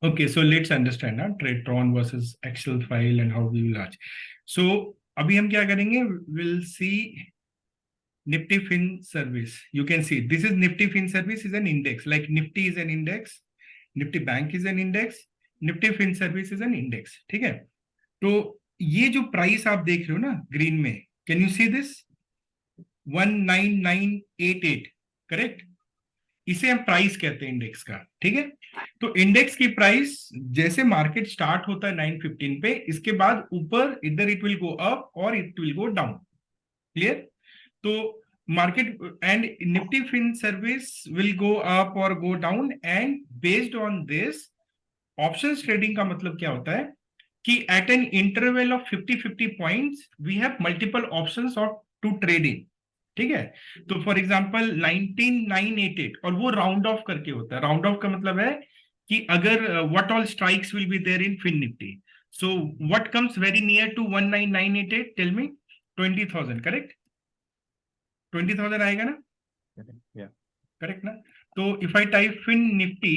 Okay, so let's understand ना Tron versus Excel file and how we will launch. So अभी हम क्या करेंगे? We'll see Nifty Fin Service. You can see this is Nifty Fin Service is an index. Like Nifty is an index, Nifty Bank is an index, Nifty Fin Service is an index. ठीक है? तो ये जो price आप देख रहे हो ना ग्रीन में, can you see this 19988, correct? इसे हम प्राइस कहते हैं इंडेक्स का, ठीक है? तो इंडेक्स की प्राइस जैसे मार्केट स्टार्ट होता है 915 पे, इसके बाद ऊपर इधर इट विल गो अप और it will go down, clear? तो market and Nifty Fin service will go up और go down, and based on this options trading का मतलब क्या होता है कि at an interval of 50-50 points we have multiple options of to trade in, ठीक है? तो फॉर एग्जांपल 19988, और वो राउंड ऑफ करके होता है। राउंड ऑफ का मतलब है कि अगर what all strikes will be there in fin Nifty, so what comes very near to 19988, tell me? 20,000, correct? 20,000 आएगा ना? Yeah. करेक्ट ना? तो if I type Fin Nifty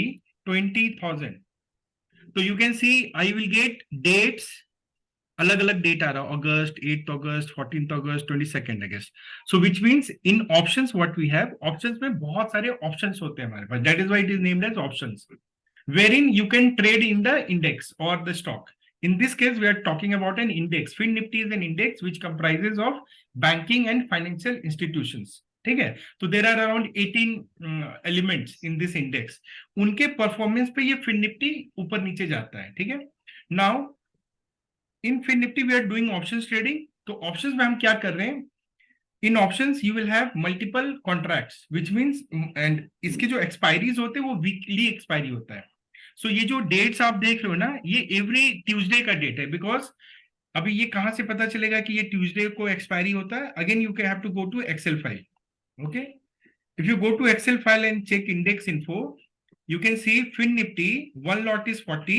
20,000, तो you can see I will get dates, अलग अलग date आ रहा है, August, 8 August, 14 August, 22 August. So which means in options what we have, options में बहुत सारे ऑप्शंस होते हैं हमारे पास, that is why it is named as options, wherein you can trade in the index or the stock. In this case, we are talking about an index. Fin Nifty is an index which comprises of banking and financial institutions. ठीक है? तो there are around 18 elements in this index. उनके performance पे ये fin Nifty ऊपर नीचे जाता है, ठीक है? Now in fin Nifty we are doing options trading. तो ऑप्शंस में हम क्या कर रहे हैं? In options you will have multiple contracts, which means, and इसके जो एक्सपायरीज होते हैं वो वीकली एक्सपायरी होता है। सो ये जो डेट्स आप देख रहे हो ना, ये एवरी ट्यूसडे का डेट है, बिकॉज अभी ये कहां से पता चलेगा कि ये ट्यूसडे को एक्सपायरी होता है? Again you can have to go to Excel file, okay? If you go to Excel file and check index info, you can see fin nifty one lot is 40,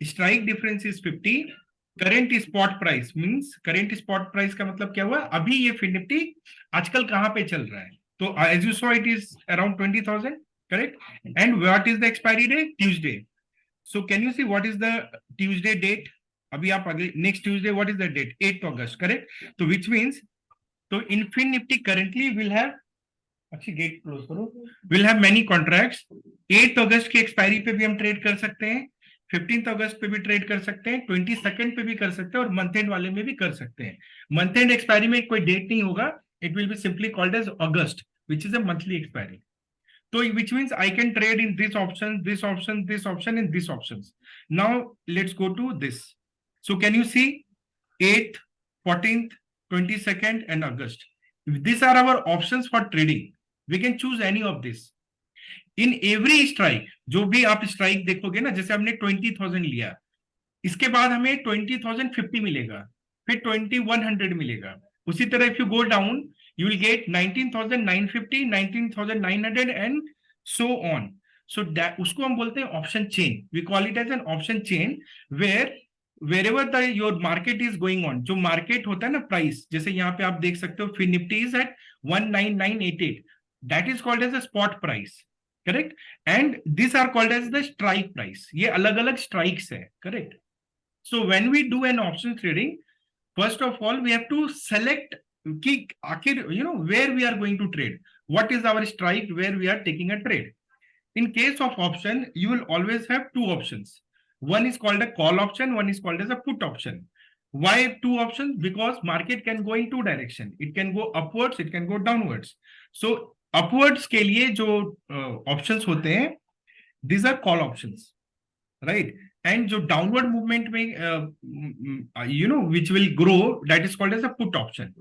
strike difference is 50, current spot price means current spot price का मतलब क्या हुआ? अभी ये fin nifty आजकल कहां पे चल रहा है? तो as you saw it is around 20,000, correct? And what is the expiry date? Tuesday. So can you see what is the Tuesday date? अभी आप अगले next Tuesday what is the date? 8th August, correct? तो which means, तो in fin nifty currently will have, अच्छी gate close करो, will have many contracts. 8 अगस्त की expiry पे भी हम ट्रेड कर सकते हैं, 15 अगस्त पे भी ट्रेड कर सकते हैं, 22 पे भी कर सकते हैं, और मंथ एंड वाले में भी कर सकते हैं। मंथ एंड एक्सपायरी में कोई डेट नहीं होगा, it will be simply called as August, which is a monthly expiry. तो which means I can trade in this option, this option, this option, in this option. Now let's go to this. So can you see 8th, 14th, 22nd and August. These are our options for trading. We can choose any of this. In every strike, जो भी आप strike देखोगे ना, जैसे हमने 20,000 लिया, इसके बाद हमें 20,050 मिलेगा, फिर 2,100 मिलेगा। उसी तरह if you go down you will get 19,950, 19,900 and so on. So उसको हम बोलते हैं option chain. We call it as an option chain, where wherever the your market is going on, जो मार्केट होता है ना प्राइस, जैसे यहाँ पे आप देख सकते हो Fin Nifty is at 19988, that is called as a spot price, correct? And this are called as the strike price. ये अलग अलग स्ट्राइक्स है, correct? So when we do an option trading, first of all we have to select कि आखिर you know where we are going to trade, what is our strike, where we are taking a trade. In case of option, you will always have two options. One is called a call option, one is called as a put option. Why two options? Because market can go in two direction. It can go upwards, it can go downwards. So upwards के लिए जो options होते हैं, these are call options, right? And जो downward movement में you know which will grow, that is called as a put option.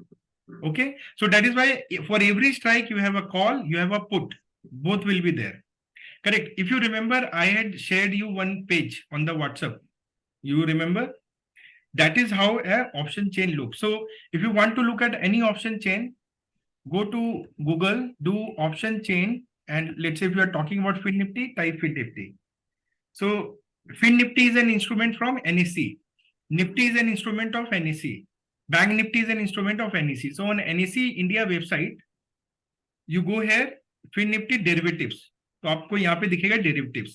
Okay, so that is why for every strike you have a call, you have a put, both will be there. Correct. If you remember, I had shared you one page on the WhatsApp. You remember? That is how an option chain looks. So if you want to look at any option chain, go to Google, do option chain, and let's say if you are talking about Fin Nifty, type Fin Nifty. So Fin Nifty is an instrument from NSE. Nifty is an instrument of NSE. Bank Nifty is an instrument of NSE. So on NSE India website, you go here, Fin Nifty derivatives. तो आपको यहाँ पे दिखेगा derivatives.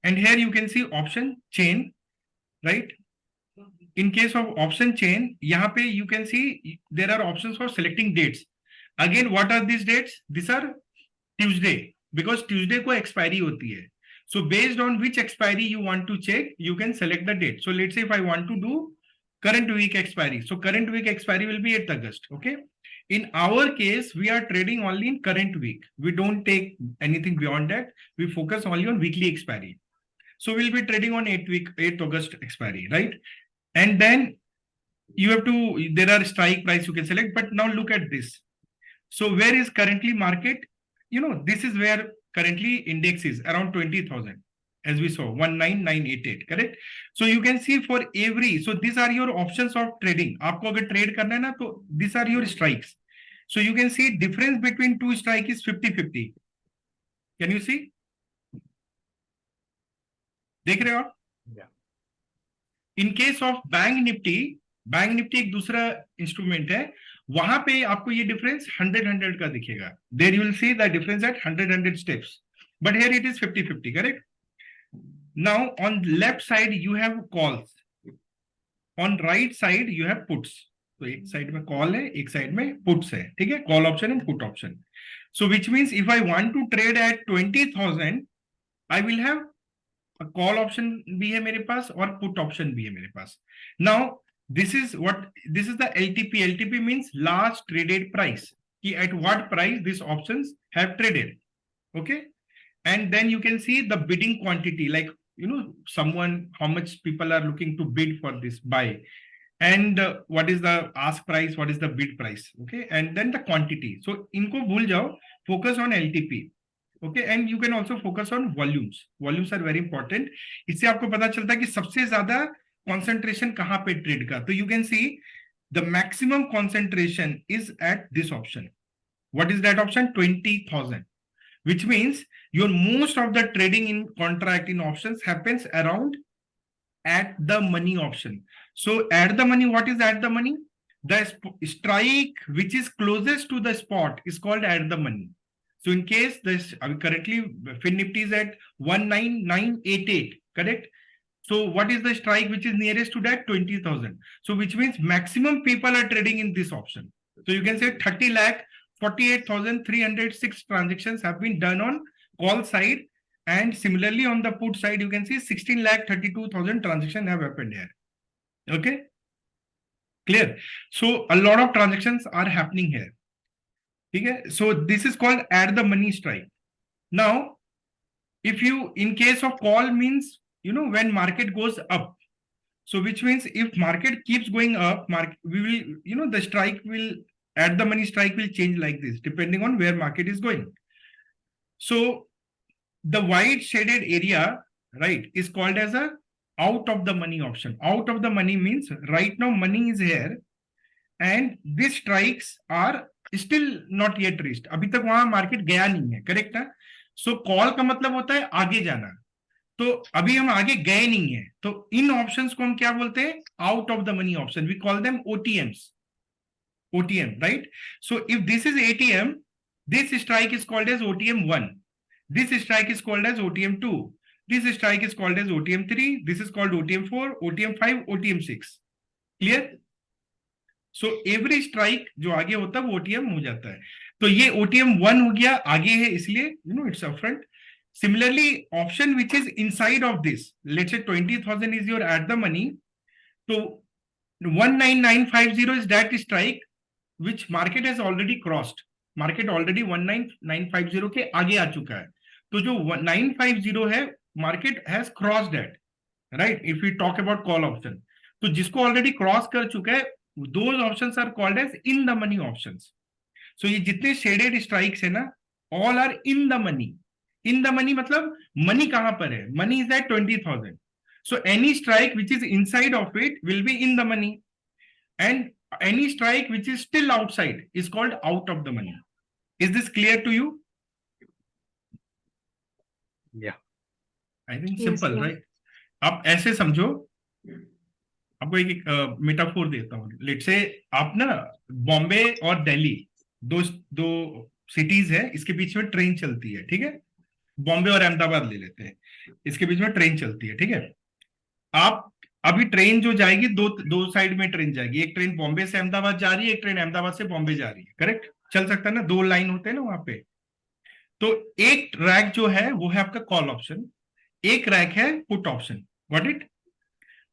and here you can see option chain, right? In case of option chain, यहाँ पे you can see there are options for selecting dates. Again, what are these dates? These are Tuesday, because Tuesday को expiry होती है. So based on which expiry you want to check, you can select the date. So let's say if I want to do current week expiry, so current week expiry will be 8th August. Okay. In our case, we are trading only in current week. We don't take anything beyond that. We focus only on weekly expiry. So we'll be trading on 8th August expiry, right? And then you have to, there are strike price you can select, but now look at this. So where is currently market? You know, this is where currently index is around 20,000, as we saw, 19988, correct? So you can see for every, so these are your options of trading. आपको अगर trade करना है ना, तो these are your strikes. So you can see difference between two strike is 50-50. Can you see? देख रहे हो आप? इन केस ऑफ बैंक निफ्टी एक दूसरा इंस्ट्रूमेंट है, वहां पे आपको ये डिफरेंस 100 का दिखेगा. There you will see the difference at 100 steps, but here it is 50-50, correct? Now on left side you have calls, on right side you have puts. तो एक साइड में कॉल है, एक साइड में पुट्स है, ठीक है? Call option and put option. So which means if I want to trade at 20,000, I will have call option भी है मेरे पास और पुट ऑप्शन भी है मेरे पास. Now this is the LTP. LTP means last traded price, at what price these options have traded. Okay, and then you can see the bidding quantity, like how much people are looking to bid for this buy, and what is the ask price, what is the bid price. Okay, and then the quantity. So inko bhul jao, focus on LTP. Okay, and you can also focus on volumes. Volumes are very important. इससे आपको पता चलता है कि सबसे ज्यादा concentration कहां पे ट्रेड का. तो you can see the maximum concentration is at this option. What is that option? 20,000, which means your most of the trading in contract in options happens around at the money option. So at the money, what is at the money? The strike which is closest to the spot is called at the money. So in case this currently Fin Nifty is at 19988, correct? So what is the strike which is nearest to that? 20,000. So which means maximum people are trading in this option. So you can say 30,48,306 transactions have been done on call side, and similarly on the put side you can see 16,32,000 transactions have happened here. Okay, clear? So a lot of transactions are happening here. Okay, so this is called at the money strike. Now, if you, in case of call means, when market goes up, so which means if market keeps going up, we will, the strike will, at the money strike will change like this depending on where market is going. So the white shaded area, right, is called as a out of the money option. Out of the money means right now money is here and these strikes are still not yet reached. अभी तक वहां market गया नहीं है, correct है? सो call का मतलब होता है आगे जाना. तो अभी हम आगे गए नहीं है, तो इन ऑप्शंस को हम क्या बोलते हैं? Out of the money option. We call them OTMs. OTM, right? So if this is ATM, this strike is called as OTM 1. This strike is called as OTM 2. This strike is called as OTM 3. This is called OTM 4, OTM 5, OTM 6. Clear? So every strike जो आगे होता है वो OTM हो जाता है. तो ये OTM 1 हो गया, आगे है इसलिए it's upfront. Similarly, option which is inside of this, let's say 20,000 is your at the money. So 19950 is that strike which market has already crossed. Market already 19950 के आगे आ चुका है. तो जो 950 है, market has crossed that, right? If we talk about call option, तो जिसको already cross कर चुका है, those options are called as in the money options. So ये जितने shaded strikes है ना, all are in the money. In the money मतलब money कहां पर है? Money is at 20,000. So any strike which is inside of it will be in the money, and any strike which is still outside is called out of the money. Is this clear to you? Yeah. I think Yes, simple, yeah. right? आप ऐसे समझो, आपको एक metaphor देता हूँ. Let's say आप ना बॉम्बे और दिल्ली दो सिटीज है, इसके बीच में ट्रेन चलती है, ठीक है? बॉम्बे और अहमदाबाद ले लेते हैं, इसके बीच में ट्रेन चलती है, ठीक है। आप अभी ट्रेन जो जाएगी, दो दो साइड में ट्रेन जाएगी, एक ट्रेन बॉम्बे से अहमदाबाद जा रही है, एक ट्रेन अहमदाबाद से बॉम्बे जा रही है, करेक्ट, चल सकता है ना, दो लाइन होते हैं ना वहां पे। तो एक रैक जो है वो है आपका कॉल ऑप्शन, एक रैक है पुट ऑप्शन, गॉट इट।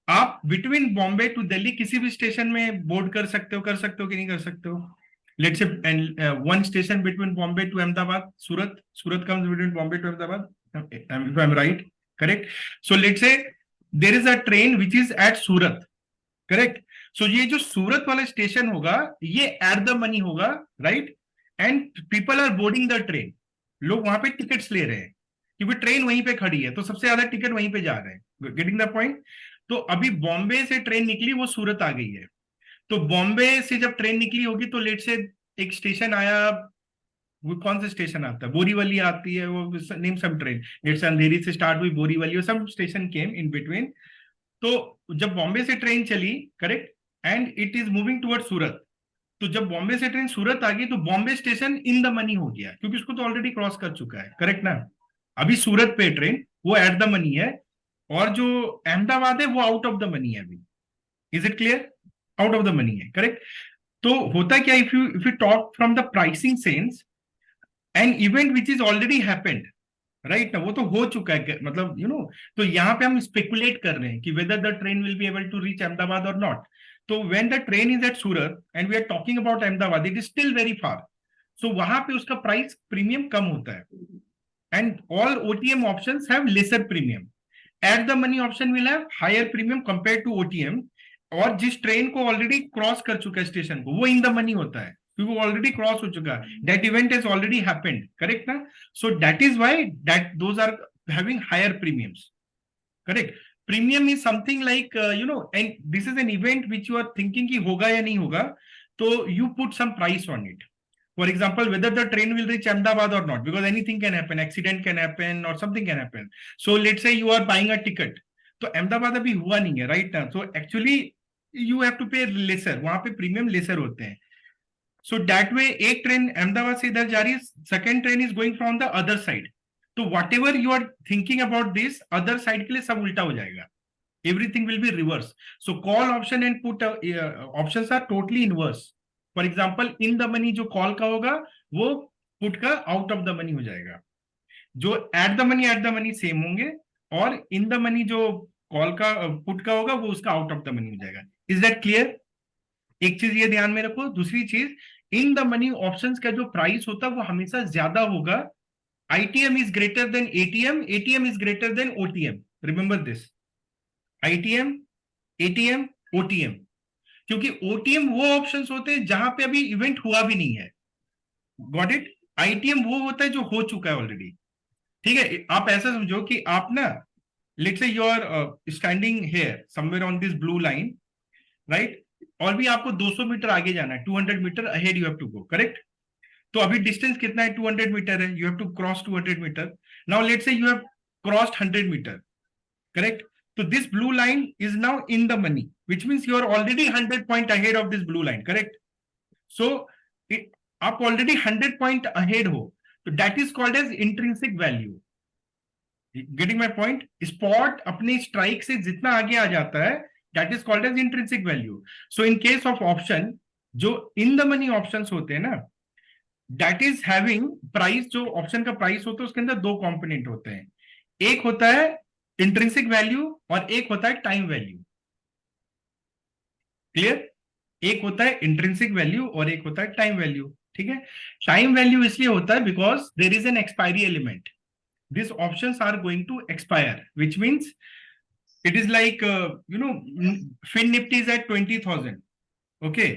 आप बिटवीन बॉम्बे टू दिल्ली किसी भी स्टेशन में बोर्ड कर सकते हो कि नहीं कर सकते हो। Let's say one station between Bombay to Ahmedabad, Surat, Surat comes between Bombay to Ahmedabad, if I'm right, correct. So let's say there is a train which is at Surat, correct. So ये जो सूरत वाला स्टेशन होगा ये एट द मनी होगा, right. And people are boarding the train, लोग वहां पे tickets ले रहे हैं क्योंकि ट्रेन वहीं पे खड़ी है, तो सबसे ज्यादा टिकट वहीं पे जा रहे हैं, गेटिंग द पॉइंट। तो अभी बॉम्बे से ट्रेन निकली, वो सूरत आ गई है। तो बॉम्बे से जब ट्रेन निकली होगी तो लेट से एक स्टेशन आया, वो कौन सा स्टेशन आता है, बोरीवली आती है, वो नेम सम ट्रेन, लेट्स अंधेरी से स्टार्ट हुई बोरीवली, और सम स्टेशन केम इन बिटवीन। तो जब बॉम्बे से ट्रेन चली, correct, and it is moving toward Surat, तो जब बॉम्बे से ट्रेन सूरत आ गई तो Bombay station in the money हो गया क्योंकि उसको तो ऑलरेडी क्रॉस कर चुका है, करेक्ट ना। अभी सूरत पे ट्रेन वो एट द मनी है, और जो अहमदाबाद है वो आउट ऑफ द मनी है अभी। Is it clear? Out of the money है, करेक्ट। तो होता क्या, if you talk from the pricing sense, N event which is already happened, right ना, वो तो हो चुका है, मतलब तो यहाँ पे हम स्पेकुलेट कर रहे हैं कि whether the train will be able to reach Ahmedabad और नॉट। तो when the train is at Surat and we are talking about Ahmedabad, it is still very far, so वहां पे उसका प्राइस प्रीमियम कम होता है, and all OTM options have lesser premium. At the money option will have higher premium compare to OTM, और जिस train को already cross कर चुका है स्टेशन को, वो इन द मनी होता है क्योंकि वो ऑलरेडी क्रॉस हो चुका है, that event is already happened, correct ना। So that is why that those are having higher premiums, correct. Premium is something like and this is an event which you are thinking कि होगा या नहीं होगा, तो you put some price on it. For example, whether the train will reach Ahmedabad or not, because anything can happen, accident can happen or something can happen. So let's say you are buying a ticket, तो अहमदाबाद अभी हुआ नहीं है, right ना, तो actually you have to पे laser, वहां पे प्रीमियम लेसर होते हैं। सो दैट वे एक ट्रेन अहमदाबाद से इधर जा रही है, second train is going from the other side, तो whatever you are thinking about this other side के लिए सब उल्टा हो जाएगा, everything will be reverse. So call option and put options are totally inverse. For example, in the money जो call का होगा वो put का out of the money हो जाएगा, जो at the money सेम होंगे, और in the money जो call का put का होगा वो उसका out of the money हो जाएगा। Is that clear? एक चीज ये ध्यान में रखो। दूसरी चीज, इन द मनी ऑप्शंस का जो प्राइस होता है वो हमेशा ज्यादा होगा। ITM is greater than ATM, ATM is greater than OTM, remember this. ITM, ATM, OTM, क्योंकि ओटीएम वो ऑप्शंस होते हैं जहां पे अभी इवेंट हुआ भी नहीं है, गॉट इट। आईटीएम वो होता है जो हो चुका है ऑलरेडी, ठीक है। आप ऐसा समझो कि आप ना, let's say you are standing here somewhere on this blue line, right, और भी आपको 200 मीटर आगे जाना है, 200 metre ahead you have to go, correct. तो अभी डिस्टेंस कितना है, 200 मीटर है, you have to cross 200 metre. Now let's say you have crossed 100 metre, correct. So this blue line is now in the money, which means you are already 100 point ahead of this blue line, correct. So आप already 100 point ahead हो, so that is called as intrinsic value. Getting my point? Spot अपने strike से जितना आगे आ जाता है, that is called as intrinsic value. So in case of option, जो in the money options होते हैं ना, that is having price, जो option का price होता है उसके अंदर दो component होते हैं, एक होता है इंट्रिंसिक वैल्यू और एक होता है टाइम वैल्यू, क्लियर। एक होता है इंट्रिंसिक वैल्यू और एक होता है टाइम वैल्यू, ठीक है। टाइम वैल्यू इसलिए होता है because there is an expiry element, this options are going to expire, which means it is like Fin Nifty is at 20,000, okay,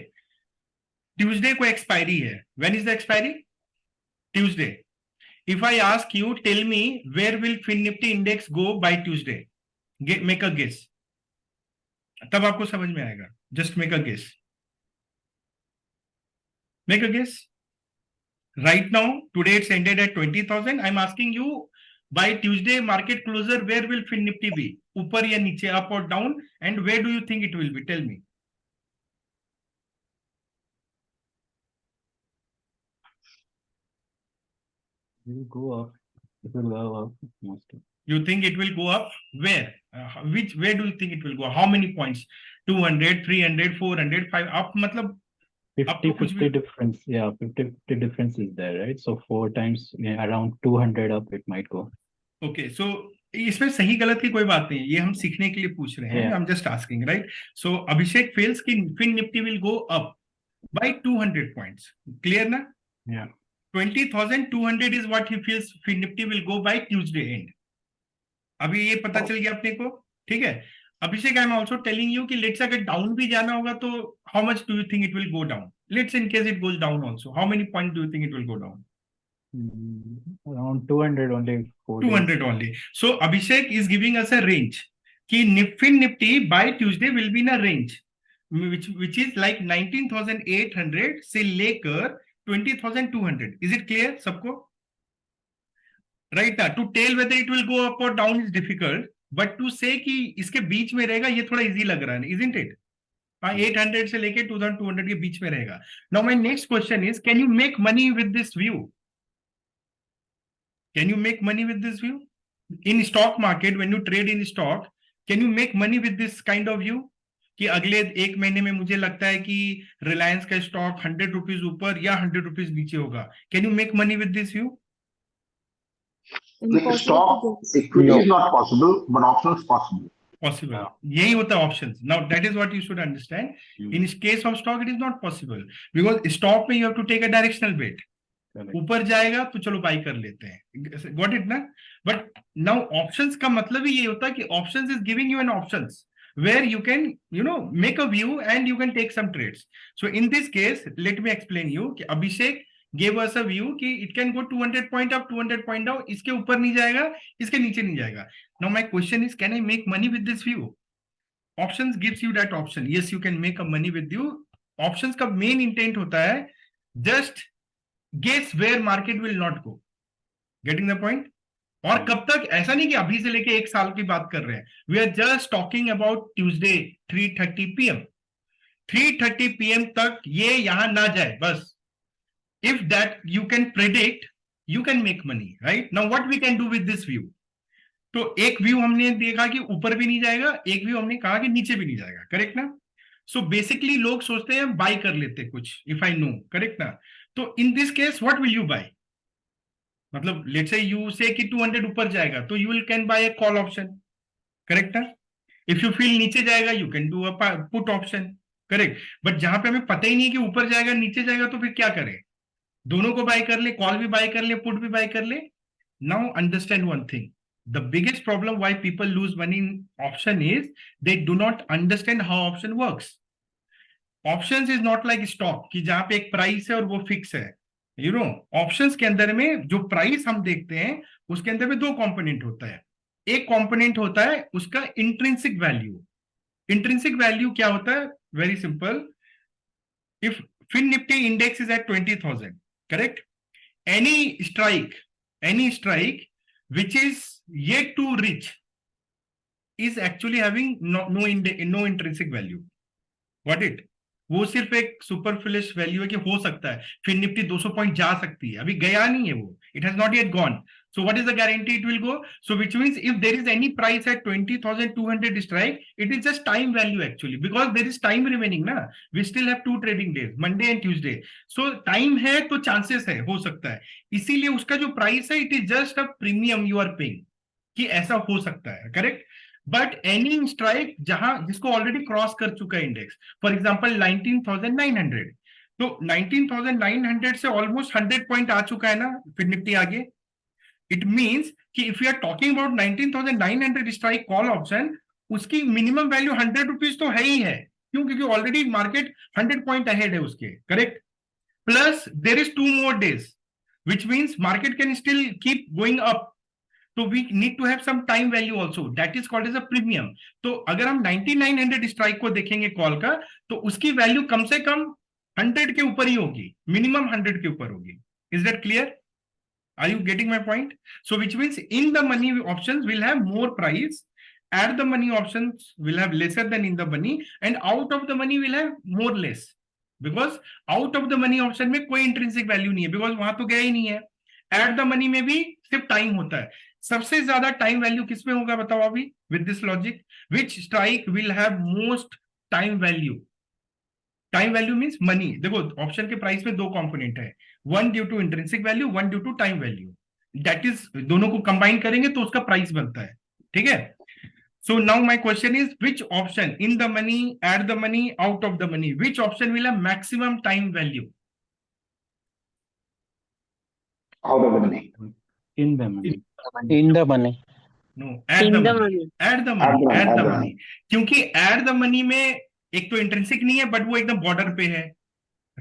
Tuesday को एक्सपायरी है, when is the expiry, Tuesday. If I ask you, tell me where will Fin Nifty index go by Tuesday? Make a guess. तब आपको समझ में आएगा. Just make a guess. Make a guess. Right now, today it's ended at 20,000. I'm asking you, by Tuesday market closer, where will Fin Nifty be? ऊपर या नीचे, up or down? And where do you think it will be? Tell me. Will go up. It will go up mostly. You think it will go up? Where? Where do you think it will go? How many points? 200, 300, 400, 5 up मतलब up 50 तो कुछ भी 50 difference, yeah, 50 difference is there, right? So 4 times, yeah, around 200 up it might go. Okay so इसमें सही गलत की कोई बात नहीं है, ये हम सीखने के लिए पूछ रहे हैं, Yeah, I am just asking right. So Abhishek feels कि Fin Nifty will go up by 200 points. Clear na? yeah. 20,200 is what he feels fin Nifty will go by Tuesday end. अभी ये पता चल गया अपने को. ठीक है. Abhishek, I am also telling you कि लेट्स अगर डाउन भी जाना होगा तो how much do you think it will go down? Let's in case it goes down also, how many point do you think it will go down? Around 200 only, 4 days. 200 only. So Abhishek is giving us a range कि fin Nifty by Tuesday will be in a range which is like 19,800 से लेकर 20,200. Is it clear सबको? Right ना? To tell whether it will go up or down is difficult, but to say कि इसके बीच में रहेगा ये थोड़ा easy लग रहा है, isn't it? हाँ, 800 से लेके 2,200 के बीच में रहेगा. Now my next question is, can you make money with this view? Can you make money with this view? In stock market, when you trade in stock, can you make money with this kind of view? कि अगले एक महीने में मुझे लगता है कि रिलायंस का स्टॉक 100 रुपीज ऊपर या 100 रुपीज नीचे होगा. Can you make money with this view? With stock, equity is not possible, but options possible. Possible. यही होता है options. Now that is what you should understand. In case of stock, it is not possible because stock में you have to take a directional bet. ऊपर जाएगा तो चलो by कर लेते हैं. Got it ना? But now options का मतलब ही ये होता है कि options is giving you an options where you can make a view and you can take some trades. So in this case, let me explain you कि अभिषेक gave us a view कि it can go 200 point up, 200 point down. इसके ऊपर नहीं जाएगा, इसके नीचे नहीं जाएगा. Now my question is, can I make money with this view? Options gives you that option. Yes, you can make a money with you. Options का main intent होता है just guess where market will not go. Getting the point? और कब तक? ऐसा नहीं कि अभी से लेके एक साल की बात कर रहे हैं. We are just talking about Tuesday 3:30 PM. 3:30 PM तक ये यहां ना जाए बस. If that you can predict, you can make money, right? Now what we can do with this view? तो एक व्यू हमने देखा कि ऊपर भी नहीं जाएगा, एक व्यू हमने कहा कि नीचे भी नहीं जाएगा. करेक्ट ना? सो बेसिकली लोग सोचते हैं बाय कर लेते कुछ, इफ आई नो. करेक्ट ना? तो in this case what will you buy? मतलब लेट्स से यू से कि 200 ऊपर जाएगा तो you will can buy a call option. Correct ना? इफ यू फील नीचे जाएगा you can do a put option. Correct. But जहां पे हमें पता ही नहीं कि ऊपर जाएगा नीचे जाएगा तो फिर क्या करें? दोनों को बाय कर ले, कॉल भी बाय कर ले, पुट भी बाय कर ले. Now understand one thing. The biggest problem why people lose money in option is they do not understand how option works. Options is not like stock कि जहां पे एक प्राइस है और वो फिक्स है. ऑप्शंस के अंदर में जो प्राइस हम देखते हैं उसके अंदर में दो कंपोनेंट होता है. एक कंपोनेंट होता है उसका इंट्रिंसिक वैल्यू. इंट्रिंसिक वैल्यू क्या होता है? Very simple. If Fin Nifty index is at 20,000, correct? any strike which is yet to reach is actually having no intrinsic value. Got it? वो सिर्फ एक सुपरफ्लुअस वैल्यू है कि हो सकता है फिर निफ्टी 200 पॉइंट जा सकती है. अभी गया नहीं है वो. It has not yet gone. So what is the guarantee it will go? So which means if there is any price at 20,200 strike, it is just time value actually because there is time remaining ना. We still have 2 trading days, Monday and Tuesday. So time है तो chances है, हो सकता है. इसीलिए उसका जो प्राइस है it is just a premium you are paying कि ऐसा हो सकता है. करेक्ट? बट एनी स्ट्राइक जहां जिसको ऑलरेडी क्रॉस कर चुका है इंडेक्स, फॉर एग्जांपल 19,900, तो 19,900 से ऑलमोस्ट 100 पॉइंट आ चुका है ना फिर निफ्टी आगे. इट मींस कि if you are talking about 19,900 strike call option, उसकी मिनिमम वैल्यू 100 रुपीज तो है ही है. क्यों? क्योंकि ऑलरेडी मार्केट 100 पॉइंट अहेड है उसके. Correct? Plus there is 2 more days, which means market can still keep going up. तो we need to have some time value also, that is called as a premium. तो अगर हम 9900 strike को देखेंगे call का तो उसकी वैल्यू कम से कम 100 के ऊपर ही होगी, मिनिमम 100 के ऊपर होगी. Is that clear? Are you getting my point? So which means in the money options will have more price, at the money options will have lesser than in the money, and out of the money will have more less, because out of the money option में कोई intrinsic value नहीं है because वहां तो गया ही नहीं है. Eight the money में भी सिर्फ टाइम होता है। सबसे ज्यादा टाइम वैल्यू किसमें होगा बताओ अभी with this logic, which strike will have most time value? Time value means money. देखो ऑप्शन के प्राइस में दो कंपोनेंट है, one due to intrinsic value, one due to time value. That is दोनों को कंबाइन करेंगे तो उसका प्राइस बनता है, ठीक है। So now my question is, which option in the money, at the money, out of the money, which option will have maximum time value? Out of the money. In the money. In the money. No, at the money. At the money. At the money. क्योंकि at the money में एक तो intrinsic नहीं है but वो एकदम border पे है,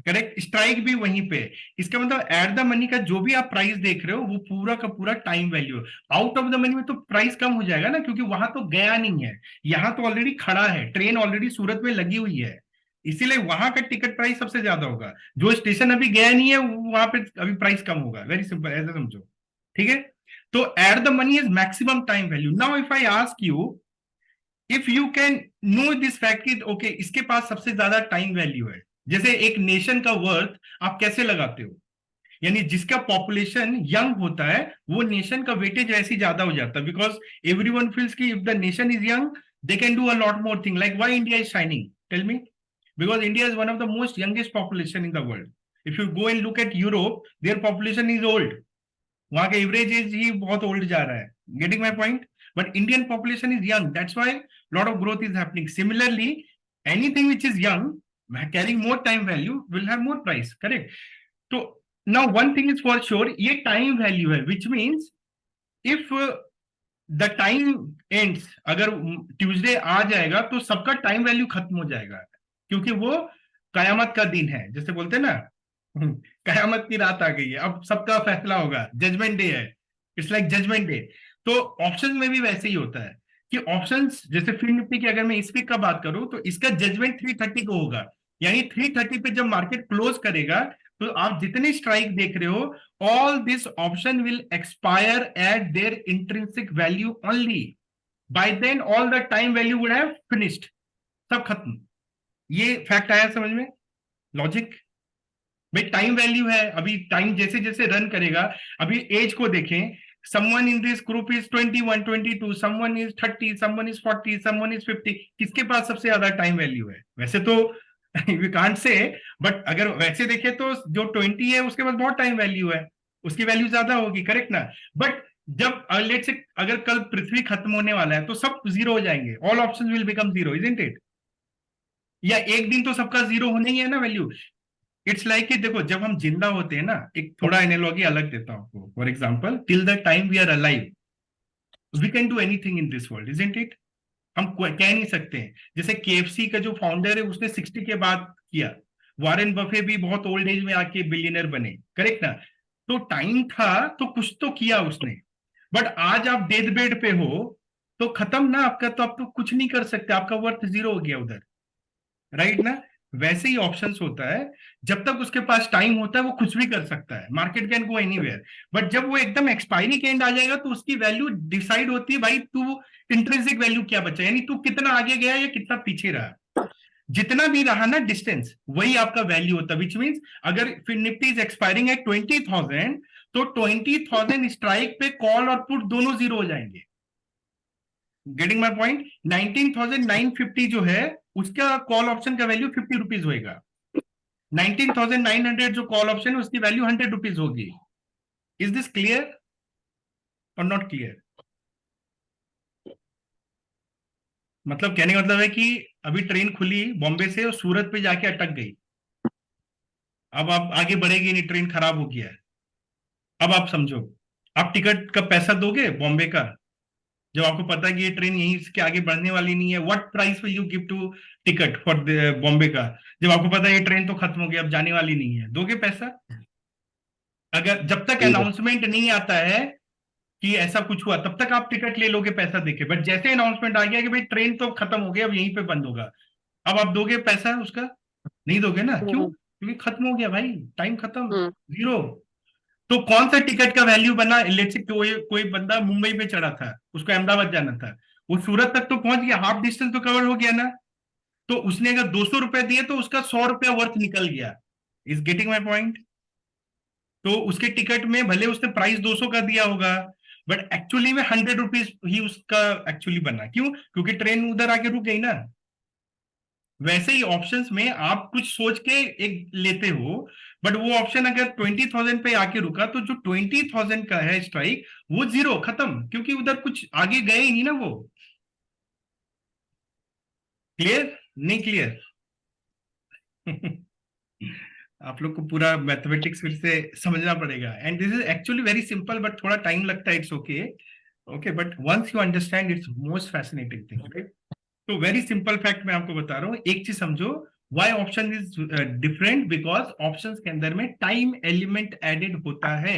करेक्ट। स्ट्राइक भी वहीं पे। इसका मतलब एट द मनी का जो भी आप प्राइस देख रहे हो वो पूरा का पूरा टाइम वैल्यू है। आउट ऑफ द मनी में तो प्राइस कम हो जाएगा ना, क्योंकि वहां तो गया नहीं है, यहाँ तो ऑलरेडी खड़ा है, ट्रेन ऑलरेडी सूरत में लगी हुई है, इसीलिए वहां का टिकट प्राइस सबसे ज्यादा होगा। जो स्टेशन अभी गया नहीं है वहां पे अभी प्राइस कम होगा। वेरी सिंपल, ऐसा समझो, ठीक है। तो at the money is maximum time value. Now if I ask you, if you can know this fact कि ओके इसके पास सबसे ज्यादा टाइम वैल्यू है, जैसे एक नेशन का वर्थ आप कैसे लगाते हो, यानी जिसका पॉपुलेशन यंग होता है वो नेशन का वेटेज ऐसे ज्यादा हो जाता है, बिकॉज एवरीवन फील्स कि if the nation is young they can do a lot more thing. Like why India is shining, tell me? Because India is one of the most youngest population in the world. If you go and look at Europe, their population is old, वहां का average age ही बहुत old जा रहा है। Getting my point? But Indian population is young, that's why lot of growth is happening. Similarly anything which is young carrying more time value will have more price, correct? So now one thing is for sure, ये time value है, which means if the time ends, अगर Tuesday आ जाएगा तो सबका time value खत्म हो जाएगा, क्योंकि वो कयामत का दिन है, जैसे बोलते हैं ना कयामत की रात आ गई है, अब सबका फैसला होगा, जजमेंट डे है, इट्स लाइक जजमेंट डे। तो ऑप्शन में भी वैसे ही होता है कि ऑप्शंस, जैसे फिन निफ्टी की अगर मैं इस वीक का बात करूं तो इसका जजमेंट 330 को होगा, यानी 330 पे जब मार्केट क्लोज करेगा तो आप जितने स्ट्राइक देख रहे हो all this option will expire at their intrinsic value only, by then all the time value would have finished, सब खत्म। ये फैक्ट आया समझ में, लॉजिक? भाई टाइम वैल्यू है, अभी टाइम जैसे जैसे रन करेगा, अभी एज को देखें, someone in this group is 21, 22, someone is 30, someone is 40, someone is 50, किसके पास सबसे ज्यादा टाइम वैल्यू है? वैसे तो we can't say, बट अगर वैसे देखें तो जो 20 है उसके पास बहुत टाइम वैल्यू है, उसकी वैल्यू ज्यादा होगी, करेक्ट ना? बट जब लेट से अगर कल पृथ्वी खत्म होने वाला है तो सब जीरो हो जाएंगे, all options will become zero, isn't it? या एक दिन तो सबका जीरो होना ही है ना वैल्यू। इट्स लाइक कि देखो जब हम जिंदा होते हैं ना, एक थोड़ा एनालॉजी अलग देता हूं आपको, for example till the time we are alive we can do anything in this world, isn't it? हम कह नहीं सकते हैं, जैसे केएफसी का जो फाउंडर है उसने 60 के बाद किया, वॉरेन बफे भी बहुत ओल्ड एज में आके बिलियनर बने, करेक्ट ना? तो टाइम था तो कुछ तो किया उसने, बट आज आप डेथ बेड पे हो तो खत्म ना आपका, तो आप तो कुछ नहीं कर सकते, आपका वर्थ जीरो हो गया उधर, राइट ना? वैसे ही ऑप्शंस होता है, जब तक उसके पास टाइम होता है वो कुछ भी कर सकता है, market can go anywhere, but जब वो एकदम एक्सपायरी के एंड आ जाएगा तो उसकी वैल्यू डिसाइड होती है, भाई तू इंट्रिंसिक वैल्यू क्या बचा, यानी तू कितना आगे गया या कितना पीछे रहा, जितना भी रहा ना डिस्टेंस, वही आपका वैल्यू होता है। विच मीन्स अगर निफ्टी इज एक्सपायरिंग एट 20,000 तो 20,000 स्ट्राइक पे कॉल और पुट दोनों जीरो हो जाएंगे। Getting my point? 19,950 जो है उसका कॉल ऑप्शन का वैल्यू 50 रुपीज होगा, 19,900 जो कॉल ऑप्शन है उसकी वैल्यू 100 रुपीज होगी। इज दिस क्लियर और नॉट क्लियर? मतलब कहने का मतलब है कि अभी ट्रेन खुली बॉम्बे से और सूरत पे जाके अटक गई, अब आप आगे बढ़ेगी नहीं, ट्रेन खराब हो गया है। अब आप समझो, आप टिकट का पैसा दोगे बॉम्बे का जब आपको पता है कि ये ट्रेन यहीं के आगे बढ़ने वाली नहीं है? What price will you give to ticket for Bombay का, जब आपको पता है ये ट्रेन तो खत्म हो गई, अब जाने वाली नहीं है? दोगे पैसा? अगर जब तक अनाउंसमेंट नहीं आता है कि ऐसा कुछ हुआ तब तक आप टिकट ले लोगे पैसा देके, बट जैसे अनाउंसमेंट आ गया कि भाई ट्रेन तो खत्म हो गई अब यहीं पे बंद होगा, अब आप दोगे पैसा उसका? नहीं दोगे ना, क्यों? क्योंकि खत्म हो गया भाई, टाइम खत्म, जीरो। तो कौन सा टिकट का वैल्यू बना? लेट्स से कोई बंदा मुंबई पे चढ़ा था, उसको अहमदाबाद जाना था, वो सूरत तक तो पहुंच गया, हाफ डिस्टेंस तो कवर हो गया ना, तो उसने अगर 200 रुपए दिए तो उसका 100 रुपया वर्थ निकल गया। Is getting my point? तो उसके टिकट में भले उसने प्राइस 200 का दिया होगा, बट एक्चुअली में 100 रुपीज ही उसका एक्चुअली बना। क्यों? क्योंकि ट्रेन उधर आके रुक गई ना। वैसे ही ऑप्शंस में आप कुछ सोच के एक लेते हो, बट वो ऑप्शन अगर 20,000 पे आके रुका तो जो 20,000 का है स्ट्राइक, वो जीरो, खत्म, क्योंकि उधर कुछ आगे गए ही नहीं ना वो। क्लियर? नहीं क्लियर? आप लोग को पूरा मैथमेटिक्स फिर से समझना पड़ेगा, and this is actually very simple, but थोड़ा टाइम लगता है, it's okay. Okay, but once you understand it's most fascinating thing, right? तो वेरी सिंपल फैक्ट मैं आपको बता रहा हूँ, एक चीज समझो, why option is different, because options के अंदर में टाइम एलिमेंट एडेड होता है।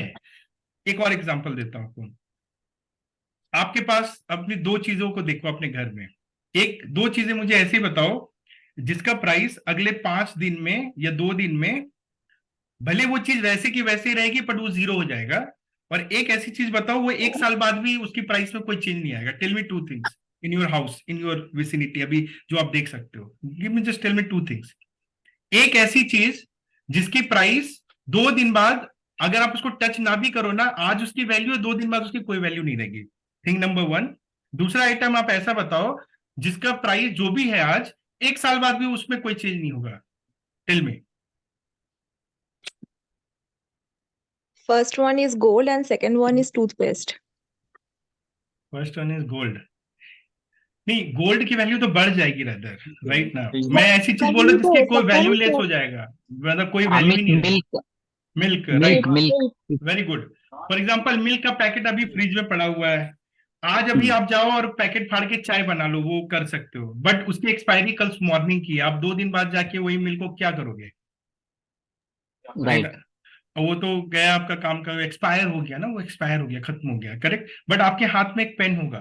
एक और एग्जांपल देता हूं आपको। आपके पास अपनी दो चीजों को देखो अपने घर में, एक दो चीजें मुझे ऐसे बताओ जिसका प्राइस अगले 5 दिन में या 2 दिन में भले वो चीज वैसे की वैसे रहेगी, बट वो जीरो हो जाएगा। और एक ऐसी चीज बताओ वो 1 साल बाद भी उसकी प्राइस में कोई चेंज नहीं आएगा। Tell me two things in your house, in your vicinity, अभी जो आप देख सकते हो। Give me just tell me two things. एक ऐसी चीज जिसकी प्राइस 2 दिन बाद अगर आप उसको टच ना भी करो ना, आज उसकी वैल्यू है, 2 दिन बाद उसकी कोई वैल्यू नहीं रहेगी। Thing number one. दूसरा आइटम आप ऐसा बताओ जिसका प्राइस जो भी है आज, 1 साल बाद भी उसमें कोई चेंज नहीं होगा। Tell me. First one is gold and second one is toothpaste. First one is gold. नहीं, गोल्ड की वैल्यू तो बढ़ जाएगी रदर, राइट ना। मैं ऐसी चीज बोल रहा हूँ जिसकी कोई वैल्यू लेस हो जाएगा, मतलब कोई वैल्यू ही नहीं रहेगी। Milk milk, milk right, milk very good. For example milk का पैकेट अभी फ्रिज में पड़ा हुआ है, आज अभी आप जाओ और पैकेट फाड़ के चाय बना लो, वो कर सकते हो, बट उसकी एक्सपायरी कल मॉर्निंग की है, आप 2 दिन बाद जाके वही मिल्क को क्या करोगे? राइट वो तो गया आपका काम का, एक्सपायर हो गया ना, वो एक्सपायर हो गया, खत्म हो गया, करेक्ट। बट आपके हाथ में एक पेन होगा,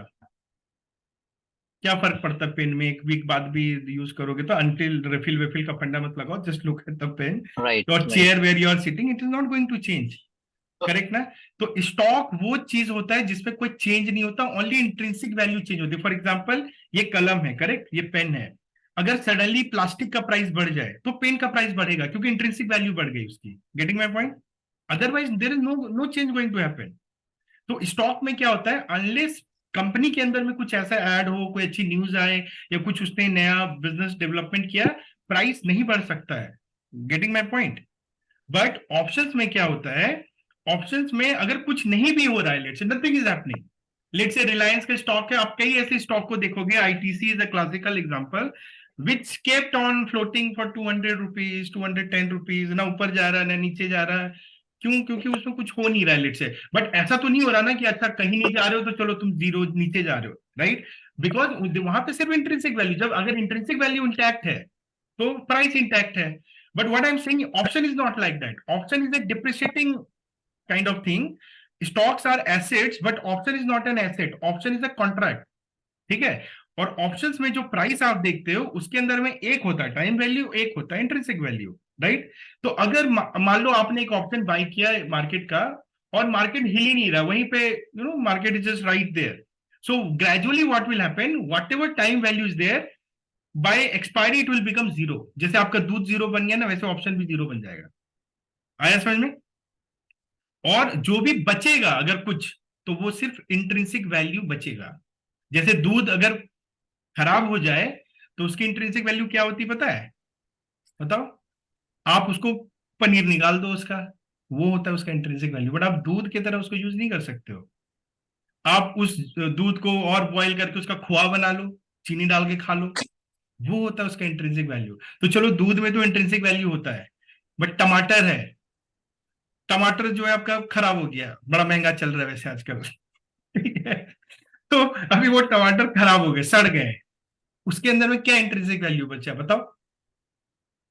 क्या फर्क पड़ता है पेन में? 1 वीक बाद भी यूज करोगे तो, अनटिल रिफिल विफिल का फंडा मत लगाओ, just look at the pen right और chair where you are sitting, it is not going to change, correct ना। तो स्टॉक वो चीज होता है जिसमें कोई चेंज नहीं होता, ओनली इंट्रिंसिक वैल्यू चेंज होती है। फॉर एग्जांपल ये कलम है, करेक्ट, ये पेन है, अगर सडनली प्लास्टिक का प्राइस बढ़ जाए तो पेन का प्राइस बढ़ेगा, क्योंकि इंट्रिंसिक वैल्यू बढ़ गई उसकी। Getting my point? Otherwise there is no change going to happen. तो स्टॉक में क्या होता है, अनलेस कंपनी के अंदर में कुछ ऐसा ऐड हो, कोई अच्छी न्यूज आए या कुछ उसने नया बिजनेस डेवलपमेंट किया, प्राइस नहीं बढ़ सकता है। Getting my point? But options में क्या होता है, ऑप्शंस में अगर कुछ नहीं भी हो रहा है, let's say nothing is happening, let's say Reliance का स्टॉक है, आप कई ऐसे स्टॉक को देखोगे, ITC is a classical example, which kept on floating for 200 rupees, 210 rupees, ना ऊपर जा रहा है ना नीचे जा रहा है। क्यों? क्योंकि उसमें कुछ हो नहीं रहा है, लेट्स से। बट ऐसा तो नहीं हो रहा ना कि अच्छा कहीं नहीं जा रहे हो तो चलो तुम जीरो नीचे जा रहे हो, राइट? बिकॉज वहां पे सिर्फ इंट्रिंसिक वैल्यू, जब अगर इंट्रिंसिक वैल्यू इंटैक्ट है तो प्राइस इंटैक्ट है। But what I am saying, option is not like that. Option is a depreciating kind of thing. Stocks are assets, but option is not an asset. Option is a contract. ठीक है? और options में जो price आप देखते हो उसके अंदर में एक होता है टाइम वैल्यू, एक होता है इंट्रिंसिक वैल्यू, राइट? तो अगर मान लो आपने एक ऑप्शन बाय किया मार्केट का और मार्केट हिल ही नहीं रहा, वहीं पे market is just right there, so gradually what will happen, whatever time value is there, by expiry it will become zero. जैसे आपका दूध जीरो बन गया ना, वैसे ऑप्शन भी जीरो बन जाएगा। आया समझ में? और जो भी बचेगा अगर कुछ, तो वो सिर्फ इंट्रिंसिक वैल्यू बचेगा। जैसे दूध अगर खराब हो जाए तो उसकी इंट्रिंसिक वैल्यू क्या होती है पता है? बताओ। आप उसको पनीर निकाल दो उसका, वो होता है उसका इंट्रिंसिक वैल्यू, बट आप दूध की तरह उसको यूज नहीं कर सकते हो। आप उस दूध को और बॉईल करके उसका खोआ बना लो, चीनी डाल के खा लो, वो होता है उसका इंट्रिंसिक वैल्यू। तो चलो दूध में तो इंट्रिंसिक वैल्यू होता है, बट टमाटर है, टमाटर जो है आपका खराब हो गया, बड़ा महंगा चल रहा है वैसे आजकल, ठीक है? तो अभी वो टमाटर खराब हो गए, सड़ गए, उसके अंदर में क्या इंट्रिंसिक वैल्यू बचा बताओ?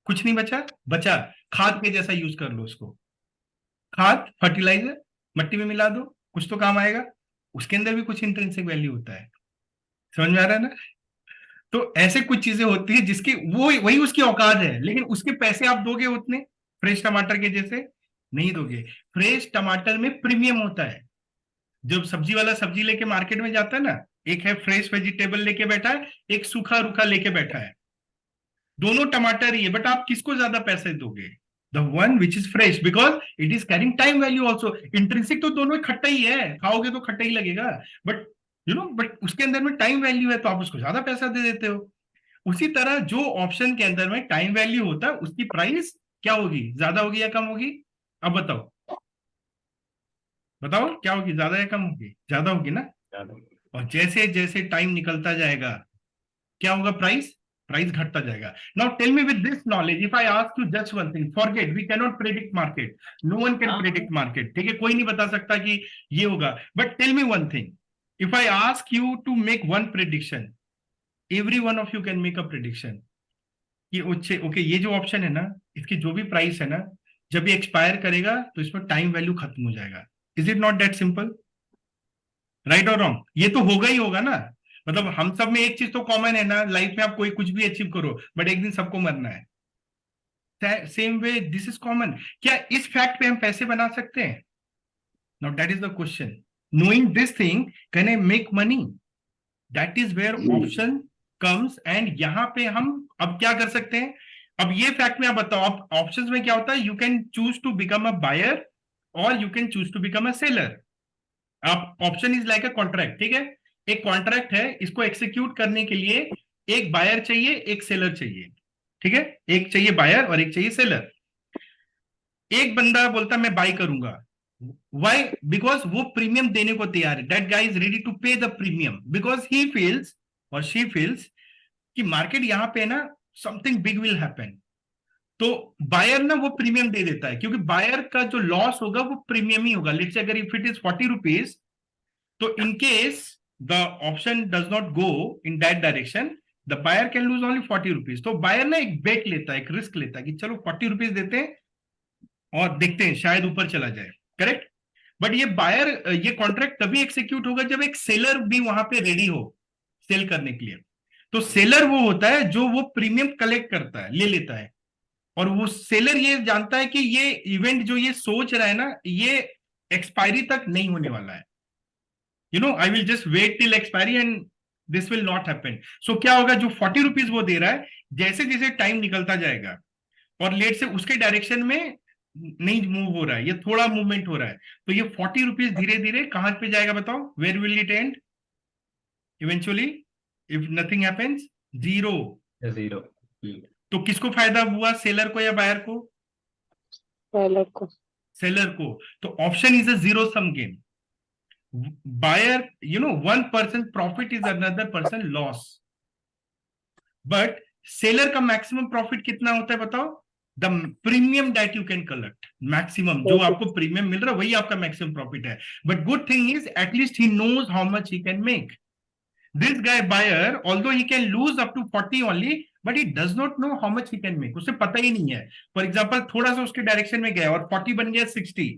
कुछ नहीं बचा। बचा खाद के जैसा, यूज कर लो उसको, खाद, फर्टिलाइजर, मिट्टी में मिला दो, कुछ तो काम आएगा, उसके अंदर भी कुछ इंट्रिंसिक वैल्यू होता है। समझ में आ रहा है ना? तो ऐसे कुछ चीजें होती है जिसकी वो वही उसकी औकात है, लेकिन उसके पैसे आप दोगे उतने फ्रेश टमाटर के जैसे नहीं दोगे। फ्रेश टमाटर में प्रीमियम होता है। जब सब्जी वाला सब्जी लेके मार्केट में जाता है ना, एक है फ्रेश वेजिटेबल लेके बैठा है, एक सूखा रूखा लेके बैठा है, दोनों टमाटर ही है, बट आप किसको ज्यादा पैसे दोगे? The one which is fresh, because it is carrying time value also. Intrinsic तो दोनों खट्टा ही है, खाओगे तो खट्टा ही लगेगा, बट बट उसके अंदर में टाइम वैल्यू है तो आप उसको ज्यादा पैसा दे देते हो। उसी तरह जो ऑप्शन के अंदर में टाइम वैल्यू होता है उसकी प्राइस क्या होगी, ज्यादा होगी या कम होगी? अब बताओ, बताओ क्या होगी, ज्यादा या कम होगी? ज्यादा होगी ना। और जैसे जैसे टाइम निकलता जाएगा क्या होगा, प्राइस प्राइस घटता जाएगा। Now tell me with this knowledge, if I ask you just one thing, forget we can not predict market, no one can predict market, ठीक है, कोई नहीं बता सकता कि ये होगा, but tell me one thing, if I ask you to make one prediction, every one of you can make a prediction कि ओके ये जो ऑप्शन है ना, इसकी जो भी प्राइस है ना, जब ये एक्सपायर करेगा तो इसमें टाइम वैल्यू खत्म हो जाएगा। Is it not that simple? Right और रॉन्ग? ये तो होगा ही होगा ना। मतलब हम सब में एक चीज तो कॉमन है ना, लाइफ में आप कोई कुछ भी अचीव करो बट एक दिन सबको मरना है। Same way this is common. क्या इस फैक्ट पे हम पैसे बना सकते हैं? Now that is the question. Knowing this thing, can I make money? That is where option comes. And यहां पे हम अब क्या कर सकते हैं? अब ये फैक्ट में आप बताओ, अब ऑप्शंस में क्या होता है, you can choose to become a buyer और you can choose to become a seller. आप option is like a contract, ठीक है, एक कॉन्ट्रैक्ट है, इसको एक्सिक्यूट करने के लिए एक बायर चाहिए, एक सेलर चाहिए, ठीक है, एक चाहिए बायर और एक चाहिए सेलर। एक बंदा बोलता मैं बाय करूंगा, वाई? बिकॉज वो प्रीमियम देने को तैयार है, that guy is ready to pay the premium because he feels और शी फील्स कि मार्केट यहां पे ना समथिंग बिग विल हैपन। तो बायर ना वो प्रीमियम दे देता है, क्योंकि बायर का जो लॉस होगा वो प्रीमियम ही होगा। लेट्स से अगर इफ इट इज 40 रुपीज, तो in case the option does not go in that direction, the buyer can lose only 40 rupees। तो बायर ना एक बेट लेता है, एक रिस्क लेता है कि चलो 40 रुपीज देते हैं और देखते हैं शायद ऊपर चला जाए, करेक्ट। बट ये बायर, ये कॉन्ट्रैक्ट तभी एक्सिक्यूट होगा जब एक सेलर भी वहां पे रेडी हो सेल करने के लिए। तो सेलर वो होता है जो वो प्रीमियम कलेक्ट करता है, ले लेता है, और वो सेलर ये जानता है कि ये इवेंट जो ये सोच रहा है ना, ये एक्सपायरी तक नहीं होने वाला है। I will just wait till expiry and this will not happen। So क्या होगा, जो 40 रुपीज वो दे रहा है, जैसे जैसे टाइम निकलता जाएगा और लेट से उसके डायरेक्शन में नहीं मूव हो रहा है, ये थोड़ा मूवमेंट हो रहा है, तो ये 40 रुपीज धीरे धीरे कहां पे जाएगा बताओ, where will it end eventually if nothing happens? Zero. Zero. तो किसको फायदा हुआ, सेलर को या बायर को? सेलर को। सेलर को। तो option is a zero sum game. buyer, one person profit is another person loss, but seller का maximum profit कितना होता है बताओ? The premium that you can collect, maximum जो आपको प्रीमियम मिल रहा है वही आपका मैक्सिमम प्रॉफिट है। But good thing is at least he knows how much he can make। This guy buyer, although he can lose up to 40 only, but he does not know how much he can make। उसे पता ही नहीं है। For example थोड़ा सा उसके direction में गया और 40 बन गया 60,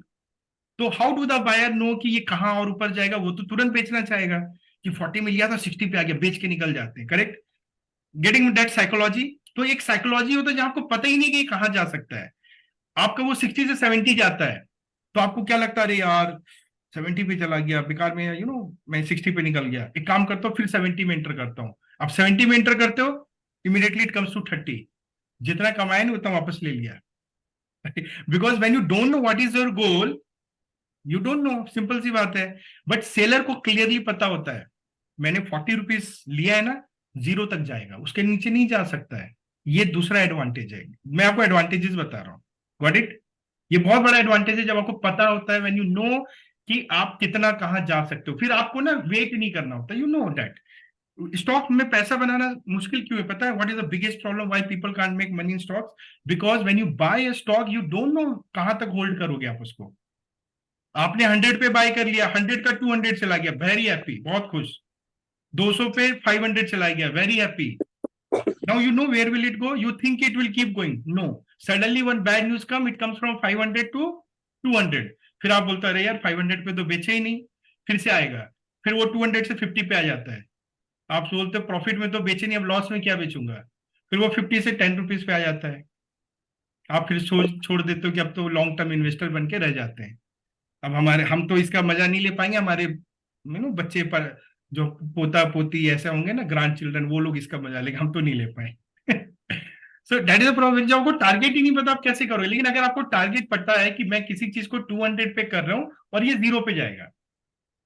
तो how do the buyer know कि ये कहां और ऊपर जाएगा? वो तो तुरंत बेचना चाहेगा कि 40 मिल गया था 60 पे आ गया, बेच के निकल जाते हैं, करेक्ट। Getting that psychology. तो एक साइकोलॉजी होता है जहां आपको पता ही नहीं कि ये कहां जा सकता है। आपका वो 60 से 70 जाता है तो आपको क्या लगता है, अरे यार 70 पे चला गया बेकार में, मैं 60 पे निकल गया, एक काम करता हूँ फिर 70 में एंटर करता हूँ। आप 70 में एंटर करते हो, इमीडिएटली इट कम्स टू 30, जितना कमाए ना उतना वापस ले लिया। Because when you don't know what is your goal, you don't know, simple सी बात है। बट सेलर को क्लियरली पता होता है मैंने 40 रुपीज लिया है ना, जीरो तक जाएगा, उसके नीचे नहीं जा सकता है। ये दूसरा एडवांटेज है, मैं आपको एडवांटेजेस बता रहा हूँ, गॉट इट। ये बहुत बड़ा एडवांटेज है जब आपको पता होता है, व्हेन यू नो कि आप कितना कहां जा सकते हो, फिर आपको ना वेट नहीं करना होता, यू नो दैट। स्टॉक में पैसा बनाना मुश्किल क्यों है पता है? What is the biggest problem why people can't make money in stocks? Because when you buy a stock you don't know कहां तक होल्ड करोगे आप उसको। आपने 100 पे बाय कर लिया, 100 का 200 चला गया, वेरी हैप्पी, बहुत खुश। 200 पे 500 चला गया, very happy. Now you know where will it go, you think it will keep going, no, suddenly one bad news come, it comes from 500 to 200, फिर आप बोलते अरे यार 500 पे तो बेचे ही नहीं, फिर से आएगा, फिर वो 200 से 50 पे आ जाता है, आप बोलते प्रॉफिट में तो बेचे नहीं, अब लॉस में क्या बेचूंगा, फिर वो 50 से 10 रुपीज पे आ जाता है, आप फिर छोड़ देते हो कि अब तो लॉन्ग टर्म इन्वेस्टर बन के रह जाते हैं। अब हम तो इसका मजा नहीं ले पाएंगे, हमारे बच्चे पर जो पोता पोती ऐसे होंगे ना, ग्रैंड चिल्ड्रन, वो लोग इसका मजा लेंगे, हम तो नहीं ले पाए। सो दैट इज द प्रॉब्लम। जब आपको टारगेट ही नहीं पता आप कैसे करोगे, लेकिन अगर आपको टारगेट पता है कि मैं किसी चीज को 200 पे कर रहा हूं और ये 0 पे जाएगा,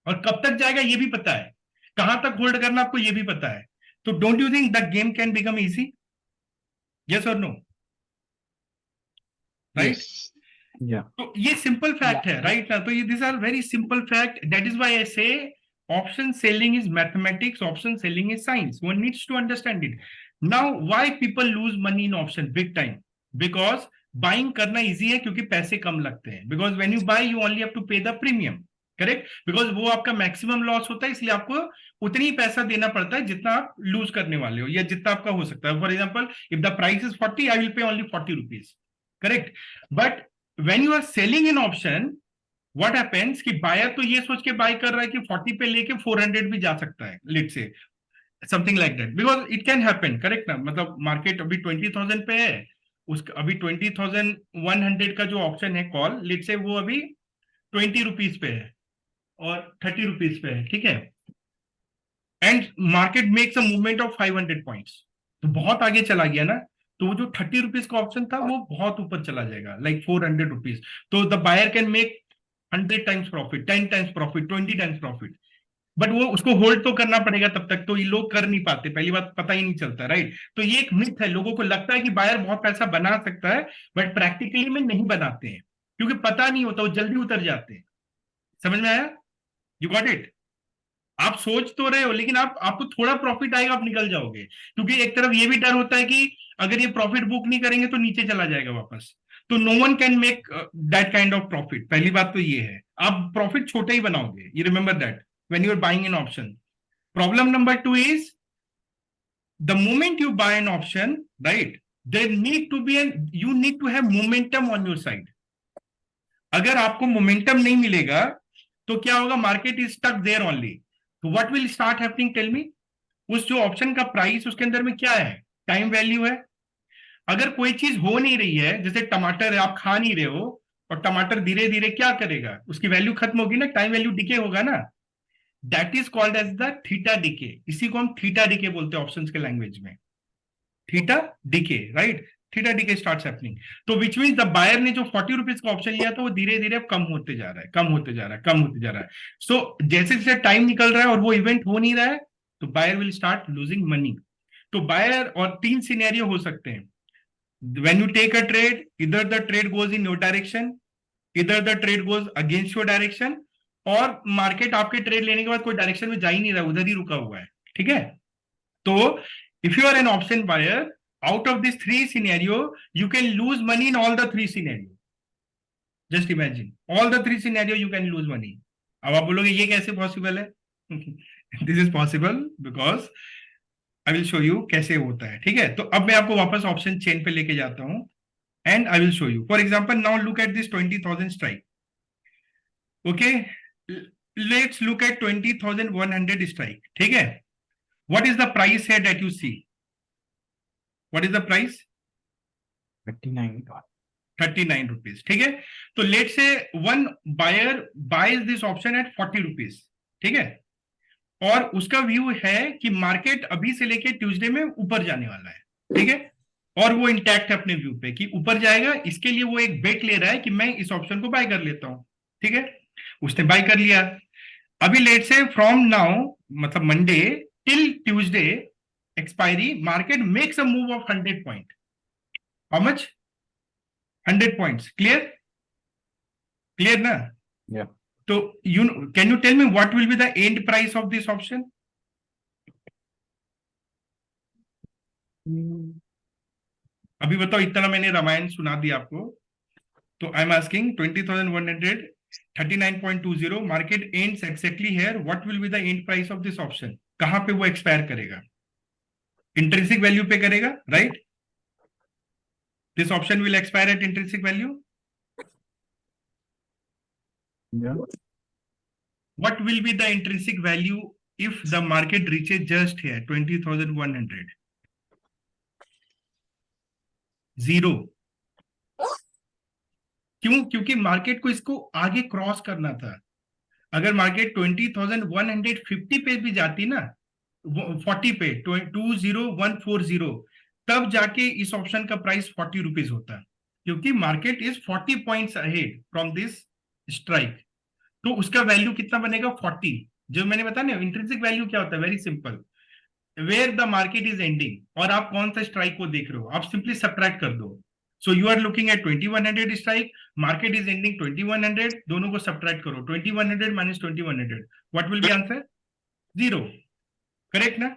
और कब तक जाएगा ये भी पता है, कहां तक होल्ड करना आपको ये भी पता है, तो don't you think the game can become easy? Yes और नो? राइट? Yes. Yeah. तो ये सिंपल फैक्ट है, राइट ना? तो ये this are very simple fact, that is why I say option selling is mathematics, option selling is science, one needs to understand it. Now why people lose money in option big time? Because buying करना easy है क्योंकि पैसे कम लगते हैं, because when you buy you only have to pay the premium, correct? Because वो आपका maximum loss होता है, इसलिए आपको उतनी ही पैसा देना पड़ता है जितना आप लूज करने वाले हो या जितना आपका हो सकता है। For example, if the price is 40, I will pay only 40 rupees, correct? But when you are selling in option, what happens कि बायर तो ये सोच के बाय कर रहा है कि 40 पे लेके 400 भी जा सकता है, let's say something like that, because it can happen, correct ना? मतलब मार्केट अभी 20,000 पे है, उसका अभी 20,100 का जो ऑप्शन है कॉल, लेट्स से वो अभी 20 रुपीज पे है और 30 रुपीज पे है, ठीक है? And market makes a movement of 500 points, तो बहुत आगे चला गया ना, तो वो जो 30 रुपीज का ऑप्शन था वो बहुत ऊपर चला जाएगा, लाइक 400 रुपीज, तो the buyer can make 100 times profit, 10 times profit, 20 times profit, but वो उसको होल्ड तो करना पड़ेगा तब तक, तो ये लोग कर नहीं पाते, पहली बात पता ही नहीं चलता, राइट? तो ये एक मिथ है, लोगों को लगता है कि बायर बहुत पैसा बना सकता है, बट प्रैक्टिकली में नहीं बनाते हैं क्योंकि पता नहीं होता, वो जल्दी उतर जाते हैं। समझ में आया? You got it? आप सोच तो रहे हो, लेकिन आपको थोड़ा प्रॉफिट आएगा, आप निकल जाओगे, क्योंकि एक तरफ ये भी डर होता है कि अगर ये प्रॉफिट बुक नहीं करेंगे तो नीचे चला जाएगा वापस, तो no one can make that kind of profit. पहली बात तो ये है, आप प्रॉफिट छोटा ही बनाओगे, you remember that when you are buying an option. Problem number 2 is the moment you buy an option, right, there need to be you need to have momentum on your side. अगर आपको momentum नहीं मिलेगा तो क्या होगा? Market is stuck there only, तो what will start happening? Tell me. उस जो ऑप्शन का प्राइस, उसके अंदर में क्या है? टाइम वैल्यू है। अगर कोई चीज हो नहीं रही है, जैसे टमाटर है, आप खा नहीं रहे हो, और टमाटर धीरे धीरे क्या करेगा? उसकी वैल्यू खत्म होगी ना, टाइम वैल्यू डिके होगा ना, that is called as the theta decay. इसी को हम थीटा डिके बोलते हैं ऑप्शंस के लैंग्वेज में, theta decay, right? Theta decay starts happening, तो विच मींस द बायर ने जो 40 रुपीज का ऑप्शन लिया था वो धीरे धीरे अब कम होते जा रहा है, कम होते जा रहा है, कम होते जा रहा है। सो जैसे जैसे टाइम निकल रहा है और वो इवेंट हो नहीं रहा है, तो buyer will start losing money. तो बायर, और 3 सिनेरियो हो सकते हैं when you take a trade, either the trade goes in your direction, either the trade goes against your direction, और मार्केट आपके ट्रेड लेने के बाद कोई डायरेक्शन में जा ही नहीं रहा, उधर ही रुका हुआ है, ठीक है? तो if you are an option buyer, out of these 3 scenario, you can lose money in all the 3 scenario. Just imagine, all the 3 scenario you can lose money. अब आप बोलोगे ये कैसे पॉसिबल है? This is possible because I will show you कैसे होता है, ठीक है? तो अब मैं आपको वापस ऑप्शन चेन पे लेके जाता हूं and I will show you. For example, now look at this 20,000 strike, okay? Let's look at 20,100 strike, ठीक है? व्हाट इज द प्राइस है that you see? What is the price? 39 rupees, ठीक है? तो let say one buyer buys this option at 40 rupees, ठीक है? और उसका व्यू है कि मार्केट अभी से लेके ट्यूसडे में ऊपर जाने वाला है, ठीक है? और वो इंटैक्ट है अपने व्यू पे कि ऊपर जाएगा, इसके लिए वो एक बेट ले रहा है कि मैं इस ऑप्शन को बाय कर लेता हूं, ठीक है? उसने बाय कर लिया। अभी लेट से फ्रॉम नाउ, मतलब Monday till Tuesday expiry, market makes a move of 100 point. How much? 100 points. Clear? Clear ना? Yeah. तो can you tell me what will be the end price of this option? अभी बताओ, इतना मैंने रामायण सुना दिया आपको, तो I am asking 20,100, 39.20, market ends exactly here, what will be the end price of this option? कहां पे वो एक्सपायर करेगा? इंट्रिंसिक वैल्यू पे करेगा, right? This option will expire at intrinsic value. Yeah. What will be the intrinsic value if the market reaches just here, 20,100? 0. क्यों? क्योंकि market को इसको आगे क्रॉस करना था। अगर मार्केट 20,150 पे भी जाती ना, 40 पे, 20,140, तब जाके इस ऑप्शन का प्राइस 40 रुपीज होता है, क्योंकि market is 40 points ahead from this strike. तो उसका वैल्यू कितना बनेगा 40। जो मैंने बताया ना इंट्रिंसिक वैल्यू क्या होता है, very simple, where the market is ending और आप कौन सा स्ट्राइक को देख रहे हो, आप सिंपली सब्ट्रैक्ट कर दो। So you are looking at 2100 strike, market is ending 2100, दोनों को सब्ट्रैक्ट करो, 2100 minus 2100, what will be answer? 0। Correct ना?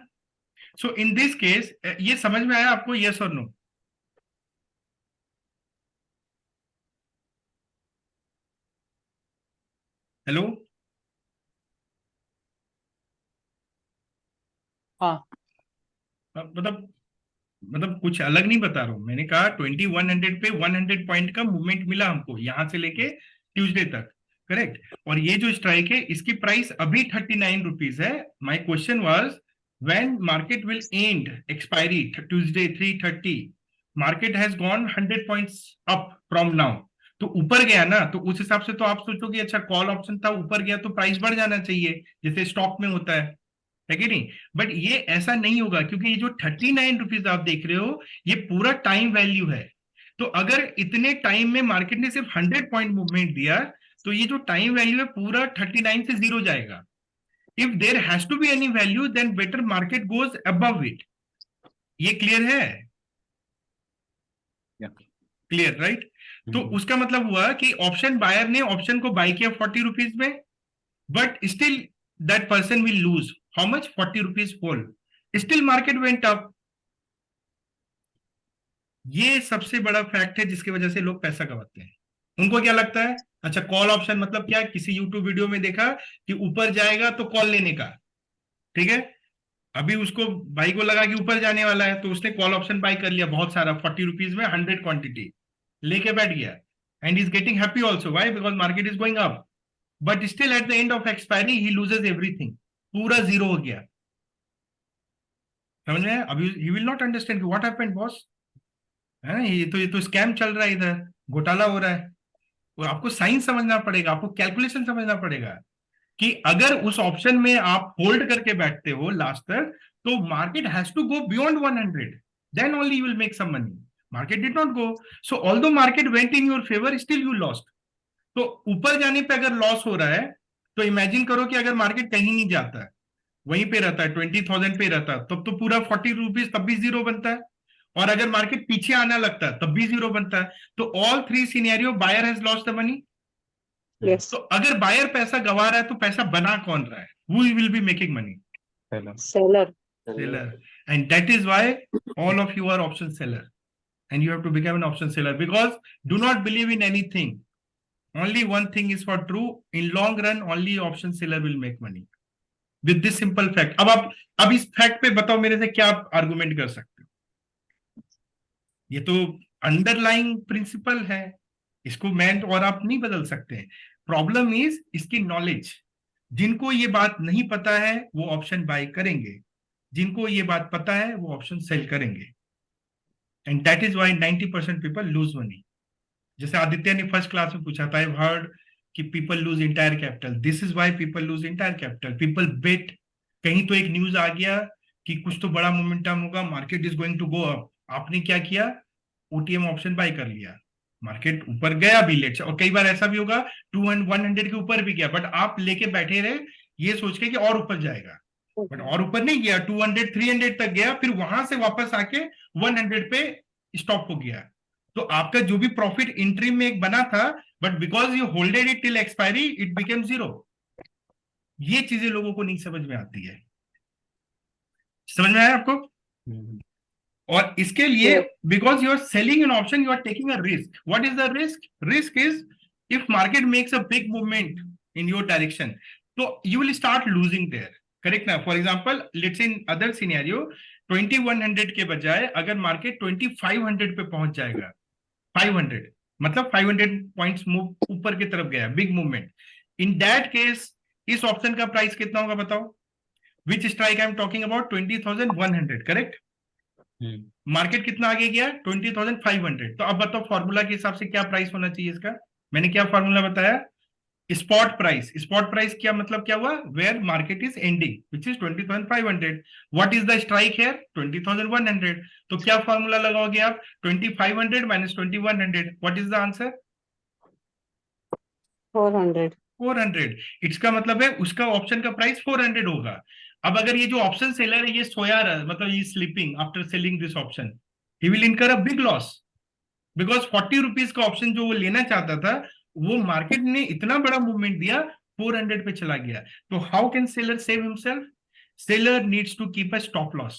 सो इन दिस केस ये समझ में आया आपको, यस और नो? हेलो? हाँ। मतलब कुछ अलग नहीं बता रहा हूं, मैंने कहा 2100 पे 100 पॉइंट का मूवमेंट मिला हमको यहां से लेके ट्यूसडे तक, करेक्ट? और ये जो स्ट्राइक है इसकी प्राइस अभी 39 रुपीज है। My question was when market will and expiry Tuesday 3:30, market has gone 100 points up from now, तो ऊपर गया ना, तो उस हिसाब से तो आप सोचोगे अच्छा कॉल ऑप्शन था, ऊपर गया तो प्राइस बढ़ जाना चाहिए जैसे स्टॉक में होता है कि नहीं? बट ये ऐसा नहीं होगा, क्योंकि ये जो 39 रुपीज आप देख रहे हो ये पूरा टाइम वैल्यू है। तो अगर इतने टाइम में मार्केट ने सिर्फ 100 पॉइंट मूवमेंट दिया, तो ये जो टाइम वैल्यू है पूरा 39 से 0 जाएगा। If there has to be any value then better market goes above it. ये क्लियर है? Clear, right? तो उसका मतलब हुआ कि ऑप्शन बायर ने ऑप्शन को बाय किया 40 रुपीज में, but still that person will lose how much? 40 rupees whole, still market went up. ये सबसे बड़ा फैक्ट है जिसकी वजह से लोग पैसा कमाते हैं। उनको क्या लगता है, अच्छा कॉल ऑप्शन मतलब क्या, किसी यूट्यूब वीडियो में देखा कि ऊपर जाएगा तो कॉल लेने का, ठीक है? अभी उसको भाई को लगा कि ऊपर जाने वाला है तो उसने कॉल ऑप्शन बाय कर लिया बहुत सारा 40 रुपीज में, 100 क्वांटिटी लेके बैठ गया, and is getting happy also, why? Because market is going up, but still at the end of expiry he loses everything, पूरा जीरो हो गया। समझ में? अभी he will not understand what happened boss, है ना? ये तो स्कैम चल रहा है, इधर घोटाला हो रहा है। वो आपको साइंस समझना पड़ेगा, आपको कैलकुलेशन समझना पड़ेगा कि अगर उस ऑप्शन में आप होल्ड करके बैठते हो लास्ट तक, तो market has to go beyond 100, then only you will make some money. Market did not go, so although market went in your favour, still you lost. तो ऊपर जाने पे अगर लॉस हो रहा है, तो इमेजिन करो कि अगर मार्केट कहीं नहीं जाता है, वहीं पे रहता है 20,000 पे रहता है, तब तो पूरा 40 रुपीज तब भी जीरो बनता है, और अगर मार्केट पीछे आना लगता है तब भी जीरो बनता है। तो all three scenario buyer has lost the money. Yes. तो अगर बायर पैसा गवा रहा है तो पैसा बना कौन रहा है? Who will be making money? Seller. Seller. And that is why all of you are option seller, and you have to become an option seller, because do not believe in anything. Only one thing is for true, in long run only option seller will make money with this simple fact. अब इस fact पे बताओ मेरे से क्या आप argument कर सकते हो? ये तो अंडरलाइंग प्रिंसिपल है, इसको मैं और आप नहीं बदल सकते। प्रॉब्लम इज इसकी नॉलेज। जिनको ये बात नहीं पता है वो ऑप्शन बाय करेंगे, जिनको ये बात पता है वो ऑप्शन सेल करेंगे, and that is why 90% people lose money. जैसे आदित्य ने फर्स्ट क्लास में पूछा था, आई हर्ड कि people lose entire capital, this is why people lose entire capital. People bet, कहीं तो एक न्यूज आ गया कि कुछ तो बड़ा मोमेंटम होगा, market is going to go up, आपने क्या किया? ओटीएम ऑप्शन बाय कर लिया, मार्केट ऊपर गया भी लेट से, और कई बार ऐसा भी होगा 100 के ऊपर भी गया, बट आप लेके बैठे रहे ये सोच के कि और ऊपर जाएगा, बट और ऊपर नहीं गया, 200 300 तक गया, फिर वहां से वापस आके 100 पे स्टॉप हो गया। तो आपका जो भी प्रॉफिट इंट्री में एक बना था, but because you holded it till expiry it became zero. ये चीजें लोगों को नहीं समझ में आती है। समझ में आया आपको? और इसके लिए because you are selling an option, you are taking a risk. What is the risk? Risk is if market makes a big movement in your direction, तो you will start losing there, correct ना? For example let's in other scenario 2100 के बजाय अगर market 2500 पे पहुंच जाएगा, 500 मतलब 500 points move ऊपर की तरफ गया, big movement, in that case इस ऑप्शन का प्राइस कितना होगा बताओ? विच strike I am talking about? 20,100, correct? Market कितना आगे गया? 20,500। तो अब बताओ फॉर्मूला के हिसाब से क्या प्राइस होना चाहिए इसका? मैंने क्या फॉर्मूला बताया? स्पॉट प्राइस क्या मतलब क्या हुआ, where market is ending which is 20,500. What is the strike here, 20,100. तो क्या फॉर्मूला लगाओगे आप, 2,500 minus 2,100. What is the answer, 400. 400. इसका मतलब है उसका ऑप्शन का प्राइस 400 होगा. अब अगर ये जो ऑप्शन सेलर है ये सोया रहा, मतलब ये sleeping after selling this option, he will incur a big loss, because 40 rupees का ऑप्शन जो वो लेना चाहता था, वो मार्केट ने इतना बड़ा मूवमेंट दिया, 400 पे चला गया. तो how can seller save himself, seller needs to keep a stop loss,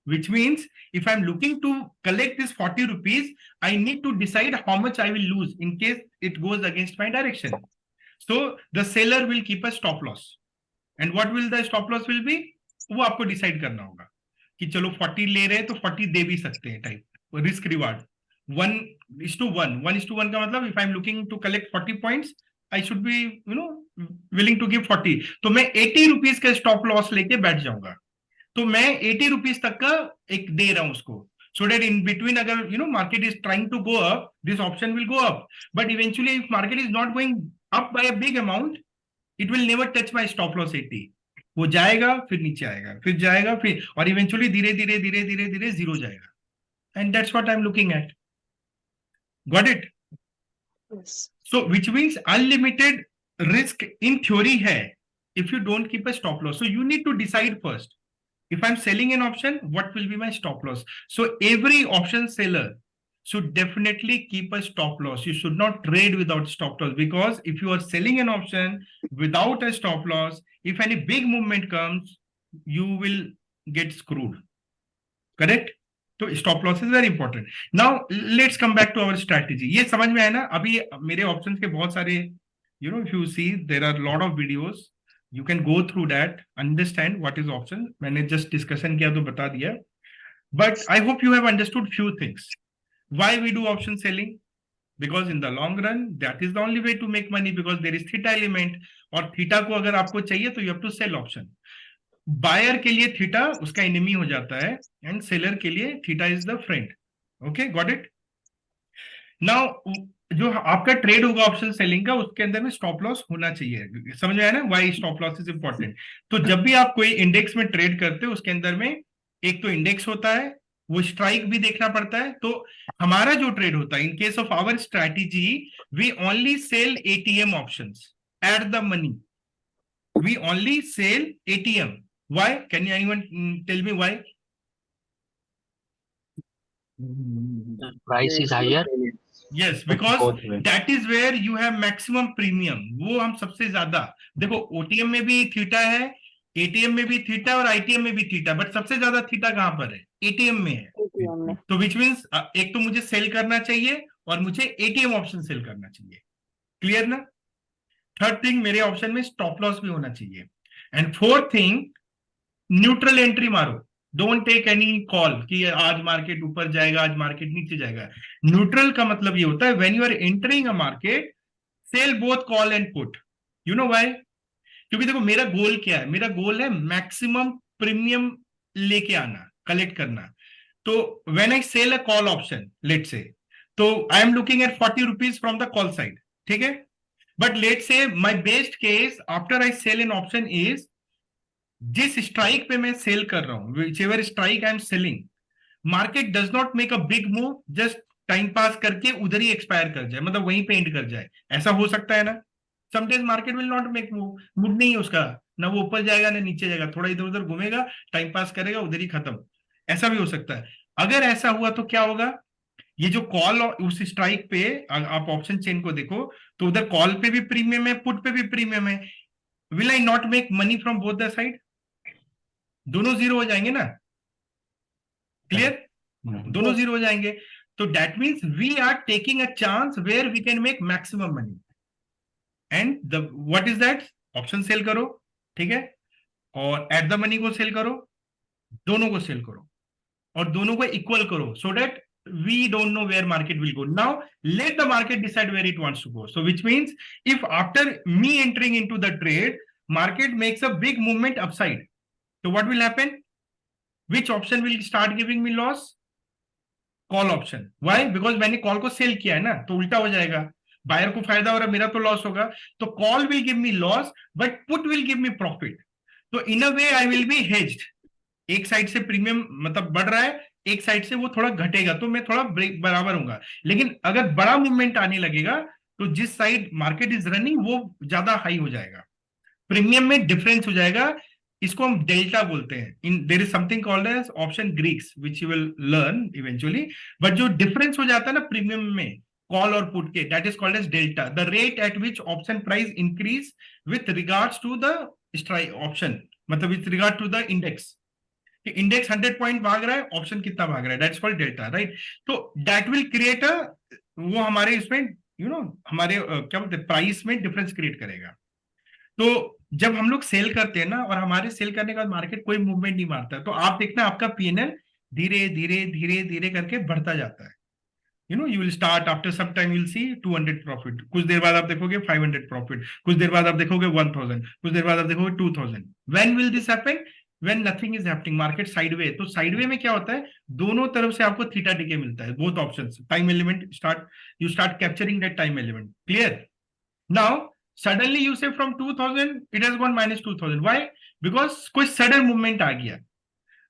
which means if I'm looking to collect this 40 rupees, I need to decide how much I will lose in case it goes against my direction. So the seller will keep a stop loss. And what will the stop loss will be, वो आपको decide करना होगा कि चलो 40 ले रहे हैं तो 40 दे भी सकते हैं, टाइप रिस्क रिवार्ड 1:1. 1:1 का मतलब if I am looking to collect 40 points, I should be willing to give 40. तो मैं 80 रुपीज का स्टॉप लॉस लेके बैठ जाऊंगा. तो मैं 80 रुपीज तक का एक दे रहा हूं उसको, so that in between अगर market is trying to go up, this option will go up, but eventually if market is not going up by a big amount, it will never touch my stop loss 80. वो जाएगा फिर नीचे आएगा फिर जाएगा फिर, और इवेंचुअली धीरे धीरे धीरे धीरे धीरे जीरो जाएगा. And that's what I am looking eight. Got it. Yes. So which means unlimited risk in theory है if you don't keep a stop loss. So you need to decide first, if I'm selling an option, what will be my stop loss. So every option seller should definitely keep a stop loss. You should not trade without stop loss, because if you are selling an option without a stop loss, if any big movement comes, you will get screwed. Correct? तो stop loss is very important. Now let's come back to our strategy. ये समझ में आया ना. अभी मेरे options के बहुत सारे, if you see there are lot of videos, you can go through that, understand what is option. मैंने just discussion किया तो बता दिया, but I hope you have understood few things. Why we do option selling? Because in the long run that is the only way to make money, because there is theta element, और theta को अगर आपको चाहिए तो you have to sell option. Buyer के लिए theta उसका enemy हो जाता है, and seller के लिए theta is the friend. Okay, got it? Now जो आपका ट्रेड होगा ऑप्शन सेलिंग का, उसके अंदर में स्टॉप लॉस होना चाहिए. समझ में आया ना, why stop loss is important. तो जब भी आप कोई इंडेक्स में ट्रेड करते हो, उसके अंदर में एक तो इंडेक्स होता है, वो स्ट्राइक भी देखना पड़ता है. तो हमारा जो ट्रेड होता है, in case of our strategy, we only sell ATM options at the money. We only sell ATM. Why, can you anyone tell me why? Price is higher. Yes, because Both way. that is where you have maximum premium. वो हम सबसे ज्यादा देखो, OTM में भी theta है, ATM में भी थीटा और आईटीएम में भी थीटा, बट सबसे ज्यादा थीटा कहाँ पर है, एटीएम में है. ATM में. तो विच मीन्स एक तो मुझे सेल करना चाहिए और मुझे एटीएम ऑप्शन सेल करना चाहिए. क्लियर ना. थर्ड थिंग, मेरे ऑप्शन में स्टॉप लॉस भी होना चाहिए. And fourth thing, neutral entry मारो. डोंट टेक एनी कॉल कि आज मार्केट ऊपर जाएगा, आज मार्केट नीचे जाएगा. न्यूट्रल का मतलब ये होता है, when you are entering a market, sell both call and put. You know why? क्योंकि देखो मेरा गोल क्या है, मेरा गोल है मैक्सिमम प्रीमियम लेके आना, कलेक्ट करना. तो when I sell a call option, let say, तो I am looking at 40 rupees from the call side. ठीक है. But let say my best case after I sell an option is, जिस strike पे मैं cell कर रहा हूं, whichever strike I am selling, market does not make a big move, just time pass करके उधर ही एक्सपायर कर जाए, मतलब वहीं पे एंड कर जाए. ऐसा हो सकता है ना. Sometimes market will not make move, mood नहीं है उसका, ना वो ऊपर जाएगा ना नीचे जाएगा, थोड़ा इधर उधर घूमेगा, टाइम पास करेगा, उधर ही खत्म. ऐसा भी हो सकता है. अगर ऐसा हुआ तो क्या होगा, ये जो कॉल उस स्ट्राइक पे आप ऑप्शन चेन को देखो, तो उधर कॉल पे भी प्रीमियम है, पुट पे भी प्रीमियम है. Will I not make money from both the side? दोनों जीरो हो जाएंगे ना. क्लियर. दोनों जीरो हो जाएंगे. तो that means we are taking a chance where we can make maximum money. And the what is that, option sell करो. ठीक है. और एट द मनी को सेल करो, दोनों को सेल करो और दोनों को इक्वल करो, so that we don't know where market will go. Now let the market decide where it wants to go. So which means if after me entering into the trade, market makes a big movement upside, so what will happen? Which option will start giving me loss? Call option. Why? Because मैंने call को cell किया है ना, तो उल्टा हो जाएगा. Buyer को फायदा हो रहा है, मेरा तो लॉस होगा। तो call will give me loss but put will give me profit. तो इन अ वे आई विल बी हेज्ड। एक साइड से प्रीमियम मतलब बढ़ रहा है, एक साइड से वो थोड़ा घटेगा, तो मैं थोड़ा ब्रेक बराबर होगा। लेकिन अगर बड़ा मूवमेंट आने लगेगा तो जिस साइड मार्केट इज रनिंग वो ज्यादा हाई हो जाएगा, प्रीमियम में डिफरेंस हो जाएगा। इसको हम डेल्टा बोलते हैं। In there is something called as option Greeks which you will learn eventually. बट जो डिफरेंस हो जाता है ना प्रीमियम में कॉल और पुट के, that is called as delta, the rate at which option price increase with regards to the strike option, मतलब with regard to the index. Index 100 point भाग रहा है, ऑप्शन कितना भाग रहा है, दैट्स कॉल्ड डेल्टा, राइट। तो दैट विल क्रिएट अ, वो हमारे इसमें हमारे क्या बोलते हैं, प्राइस में डिफरेंस क्रिएट करेगा। तो जब हम लोग सेल करते हैं ना, और हमारे सेल करने के बाद मार्केट कोई मूवमेंट नहीं मारता है, तो आप देखना आपका पीएनएल धीरे धीरे धीरे धीरे करके बढ़ता जाता है। You will start after some time, you will see 200 profit, कुछ देर बाद आप देखोगे 500 प्रॉफिट, कुछ देर बाद आप देखोगे 1000, कुछ देर बाद आप देखोगे 2000। When will this happen? When nothing is happening, market sideway. तो साइडवे में क्या होता है, दोनों तरफ से आपको थीटा डीके मिलता है, both options, time element start, you start capturing that time element. Clear? Now suddenly you say from 2000 it has gone minus 2000. Why? Because कोई sudden movement आ गया।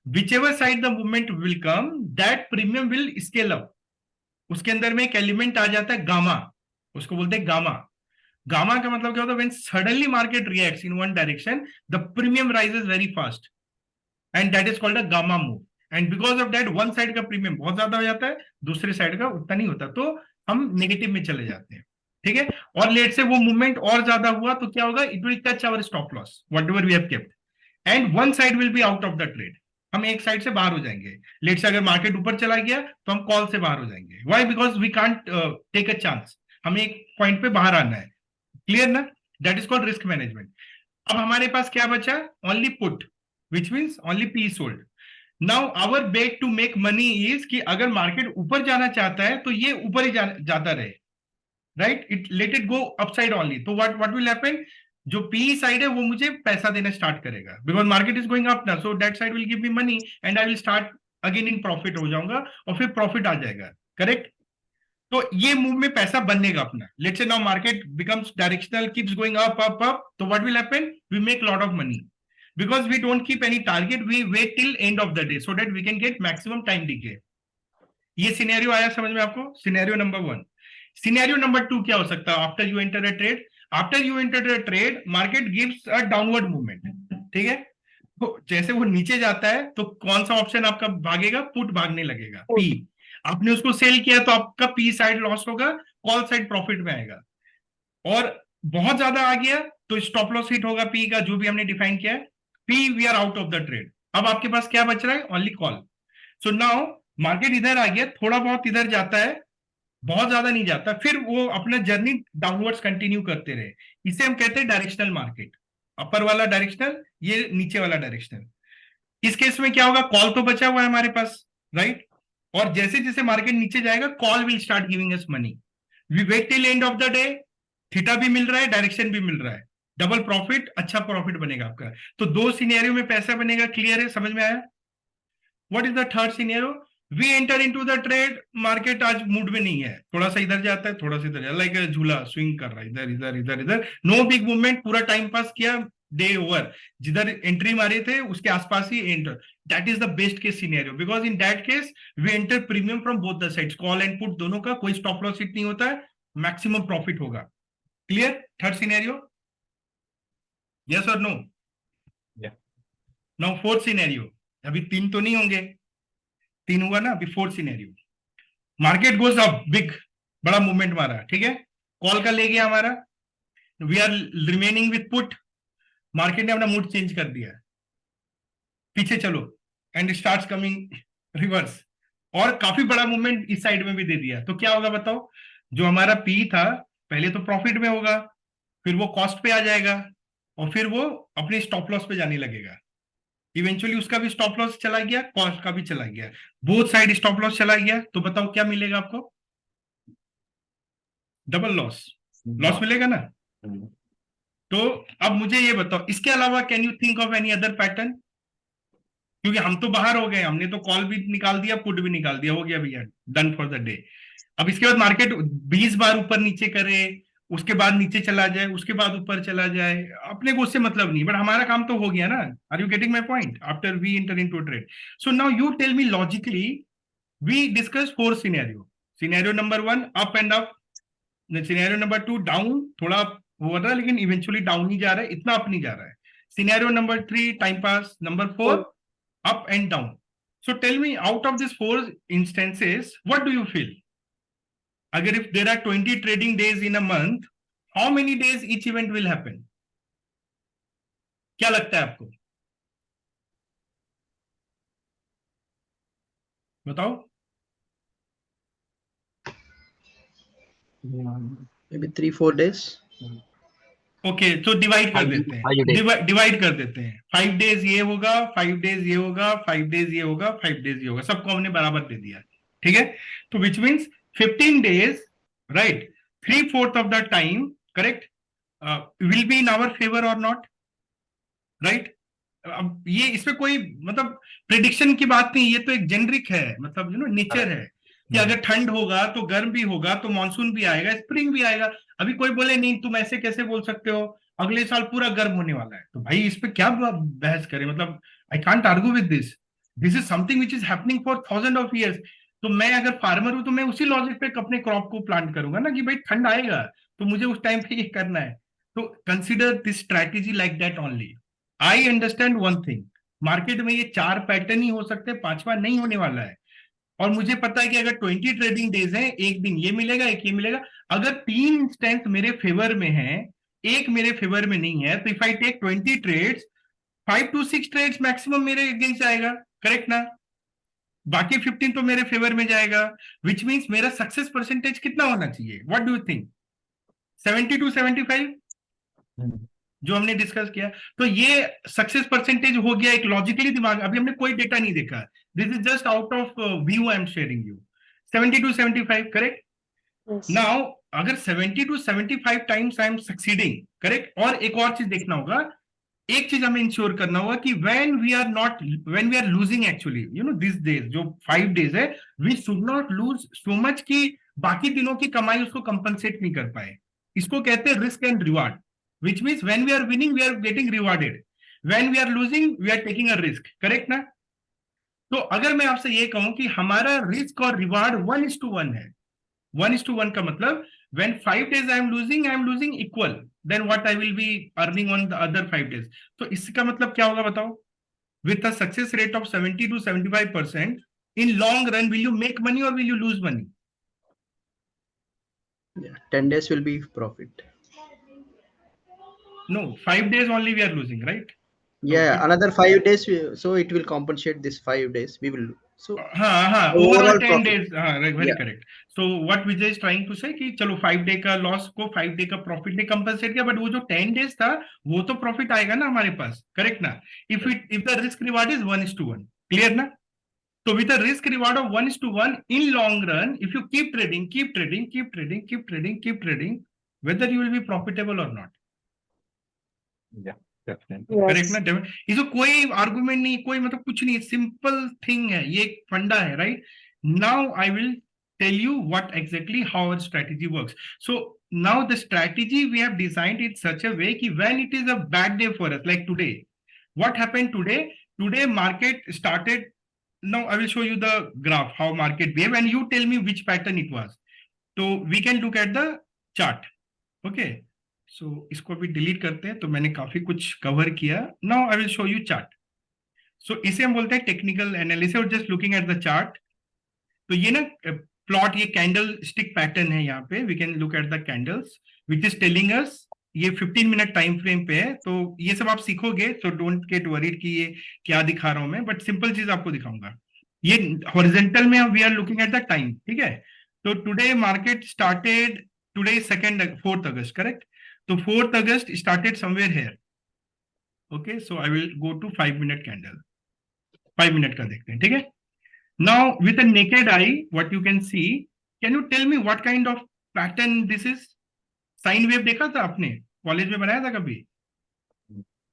whichever side the movement will come, that premium will scale up। उसके अंदर में एक element आ जाता है gamma, उसको बोलते हैं गामा। गामा का मतलब क्या होता है? when suddenly market reacts in one direction, the premium rises very fast and that is called a gamma move। and because of that one side का प्रीमियम बहुत ज्यादा हो जाता है, दूसरे साइड का उतना नहीं होता, तो हम नेगेटिव में चले जाते हैं। ठीक है? और लेट से वो मूवमेंट और ज्यादा हुआ तो क्या होगा, it will touch our stop loss whatever we have kept, and one side will be out of the trade. हम एक साइड से बाहर हो जाएंगे। लेट से अगर मार्केट ऊपर चला गया तो हम कॉल से बाहर हो जाएंगे। Why? Because we can't take a chance, हमें एक पॉइंट पे बाहर आना है। क्लियर ना? That is called risk management. अब हमारे पास क्या बचा? Only put, which means only P sold. Now our bet to make money is कि अगर मार्केट ऊपर जाना चाहता है तो ये ऊपर ही जाता रहे, right, it let it go upside only. तो व्हाट विल हैपन, जो पी साइड है वो मुझे पैसा देना स्टार्ट करेगा, because market is going up ना, so that side will give me money and I will start again in profit हो जाऊंगा, और फिर प्रॉफिट आ जाएगा। करेक्ट? तो ये मूव में पैसा बनेगा अपना। Let's say now market becomes directional, keeps going up up up, तो what will happen, we make lot of money because we don't keep any target, we wait till end of the day so that we can get maximum time decay। ये scenario आया समझ में आपको? Scenario number 1। Scenario number 2 क्या हो सकता है? After you enter a trade, after you enter a trade market gives a downward movement. ठीक है? तो जैसे वो नीचे जाता है तो कौन सा ऑप्शन आपका भागेगा? पुट भागने लगेगा, पी। आपने उसको सेल किया तो आपका पी साइड लॉस होगा, कॉल साइड प्रॉफिट में आएगा। और बहुत ज्यादा आ गया तो स्टॉप लॉस हिट होगा पी का, जो भी हमने डिफाइन किया है, P we are out of the trade. अब आपके पास क्या बच रहा है? Only call. So now market इधर आ गया, थोड़ा बहुत इधर जाता है, बहुत ज्यादा नहीं जाता, फिर वो अपना जर्नी डाउनवर्ड्स कंटिन्यू करते रहे, इसे हम कहते हैं डायरेक्शनल मार्केट। अपर वाला डायरेक्शनल, ये नीचे वाला डायरेक्शनल। इस केस में क्या होगा? कॉल तो बचा हुआ है हमारे पास, राइट? और जैसे जैसे मार्केट नीचे जाएगा call will start giving us money. We wait till end of the day, theta भी मिल रहा है, डायरेक्शन भी मिल रहा है, डबल प्रॉफिट, अच्छा प्रॉफिट बनेगा आपका। तो दो सिनेरियो में पैसा बनेगा। क्लियर है? समझ में आया? What is the third scenario? We enter into the trade, market आज मूड में नहीं है, थोड़ा सा इधर जाता है, थोड़ा सा इधर, लाइक झूला स्विंग कर रहा है, इधर इधर इधर इधर, नो बिग मूवमेंट, पूरा टाइम पास किया, डे ओवर, जिधर एंट्री मारे थे उसके आसपास ही enter. That is the best case scenario, because in that case we enter premium from both the sides, call and put दोनों का, कोई स्टॉप लॉस हिट नहीं होता है, मैक्सिमम प्रॉफिट होगा। क्लियर? थर्ड सिनेरियो, यस और नो? नाउ फोर्थ सिनेरियो, अभी 3 तो नहीं होंगे, 3 हुआ ना, अभी fourth scenario. Market goes up big, बड़ा मूवमेंट मारा, ठीक है, कॉल का ले गया हमारा, we are remaining with put, market ने अपना मूड चेंज कर दिया, पीछे चलो, एंड स्टार्ट्स कमिंग रिवर्स, और काफी बड़ा मूवमेंट इस साइड में भी दे दिया, तो क्या होगा बताओ? जो हमारा पी था पहले तो प्रॉफिट में होगा, फिर वो कॉस्ट पे आ जाएगा, और फिर वो अपने स्टॉप लॉस पे जाने लगेगा। इवेंचुअली उसका भी स्टॉप लॉस चला गया, कॉस्ट का भी चला गया, बोथ साइड स्टॉप लॉस चला गया, तो बताओ क्या मिलेगा आपको? डबल लॉस, लॉस मिलेगा ना? तो अब मुझे ये बताओ, इसके अलावा can you think of any other pattern? क्योंकि हम तो बाहर हो गए, हमने तो कॉल भी निकाल दिया, पुट भी निकाल दिया, हो गया भैया, डन फॉर द डे। अब इसके बाद मार्केट 20 बार ऊपर नीचे करे, उसके बाद नीचे चला जाए, उसके बाद ऊपर चला जाए, अपने को उससे मतलब नहीं, बट हमारा काम तो हो गया ना। Are you getting my point? After we enter into trade, so now you tell me logically, we discuss 4 scenario. Scenario number 1 up and up, scenario number 2 down, थोड़ा हो रहा है लेकिन इवेंचुअली डाउन ही जा रहा है, इतना अप नहीं जा रहा है। Scenario number 3 time pass, number 4 up and down. So tell me, out of these 4 instances, what do you feel? Agar if there are 20 trading days in a month, how many days each event will happen? क्या लगता है आपको? बताओ। Maybe 3-4 days. Okay, तो divide कर 5 देते हैं, 5 days. Divide कर देते हैं। 5 डेज ये होगा, 5 डेज ये होगा, 5 डेज ये होगा, 5 डेज ये होगा, सबको हमने बराबर दे दिया, ठीक है। तो which means 15 days, right, 3/4 of the time, correct, will be in our favour और नॉट, राइट। अब ये इसमें कोई मतलब प्रिडिक्शन की बात नहीं, ये तो एक जेनरिक है, मतलब यू नो नेचर है कि अगर ठंड होगा तो गर्म भी होगा, तो मानसून भी आएगा, स्प्रिंग भी आएगा। अभी कोई बोले नहीं तुम ऐसे कैसे बोल सकते हो, अगले साल पूरा गर्म होने वाला है, तो भाई इस पे क्या बहस करें, मतलब I can't argue with this, this is something which is happening for thousand of years. तो मैं अगर फार्मर हूं तो मैं उसी लॉजिक पे अपने क्रॉप को प्लांट करूंगा ना, कि भाई ठंड आएगा तो मुझे उस टाइम पे ये करना है। तो consider this strategy like that only. I understand one thing, market में ये 4 पैटर्न ही हो सकते हैं, 5वां नहीं होने वाला है। और मुझे पता है कि अगर 20 ट्रेडिंग डेज हैं, एक दिन ये मिलेगा, एक ये मिलेगा। अगर 3 इंस्टेंस मेरे फेवर में है, एक मेरे फेवर में नहीं है, तो if I take 20 trades, 5 to 6 trades maximum मेरे अगेंस्ट जाएगा, करेक्ट ना? बाकी 15 तो मेरे फेवर में जाएगा, विच मीन्स मेरा सक्सेस परसेंटेज कितना होना चाहिए? What do you think? 70 to 75 जो हमने डिस्कस किया। तो ये सक्सेस परसेंटेज हो गया एक लॉजिकली दिमाग, अभी हमने कोई डेटा नहीं देखा, this is just out of view I am sharing you. 70 to 75, correct. Yes. Now अगर 70 to 75 times I am succeeding, correct. और एक और चीज देखना होगा, एक चीज हमें इंश्योर करना होगा कि when we are losing actually, you know this days जो 5 डेज है, we should not lose so much कि बाकी दिनों की कमाई उसको कंपनसेट नहीं कर पाए। इसको कहते हैं risk and reward, which means when we are winning we are getting rewarded, when we are losing we are taking a risk, correct ना? तो अगर मैं आपसे ये कहूं कि हमारा रिस्क और रिवार्ड 1:1 है, 1:1 का मतलब when 5 days I am losing equal, then what I will be earning on the other 5 days। तो इसका मतलब क्या होगा बताओ? With a success rate of 70 to 75%, in long run will you make money or will you lose money? Yeah, 10 days will be profit. No, 5 days only we are losing, right? Yeah, Okay. another 5 days, so it will compensate this 5 days. We will. So हाँ, Overall overall 10 profit. Days, हाँ, very Yeah. Correct. So what Vijay is trying to say कि चलो 5 day का loss को 5 day का profit ने compensate किया, but वो जो 10 डेज था वो तो प्रॉफिट आएगा ना हमारे पास, करेक्ट ना? If the risk reward is 1:1, clear ना? तो with the risk reward of 1:1 in long run, if you keep trading, whether you will be profitable or not, Yeah, definitely. Correct Yes. ना? इसको कोई argument नहीं, कोई मतलब कुछ नहीं, सिंपल थिंग है, ये एक फंडा है, right? Now I will tell you what exactly how our strategy works. So now the strategy we have designed in such a way कि when it is a bad day for us, like today, what happened today market started, now I will show you the graph how market behave and you tell me which pattern it was. तो we can look at the chart, okay. सो इसको भी delete करते हैं, तो मैंने काफी कुछ cover किया। Now I will show you chart. So इसे हम बोलते हैं टेक्निकल एनालिसिस और just looking at the chart. तो ये ना प्लॉट, ये कैंडल स्टिक पैटर्न है, यहाँ पे we can look at the candles which is telling us, ये 15 मिनट टाइम फ्रेम पे है। तो ये सब आप सीखोगे, सो डोंट गेट वरीड कि ये क्या दिखा रहा हूं मैं, बट सिंपल चीज आपको दिखाऊंगा। ये हॉरिजॉन्टल में we are looking at the time, ठीक है। तो today market started, today 4th अगस्त, करेक्ट? तो 4th अगस्त started somewhere here, okay? So I will go to 5-minute candle, 5 minute का देखते हैं, ठीक है। Now with a naked eye, what you can see, can you tell me what kind of pattern this is? Sine wave देखा था आपने, college में बनाया था कभी?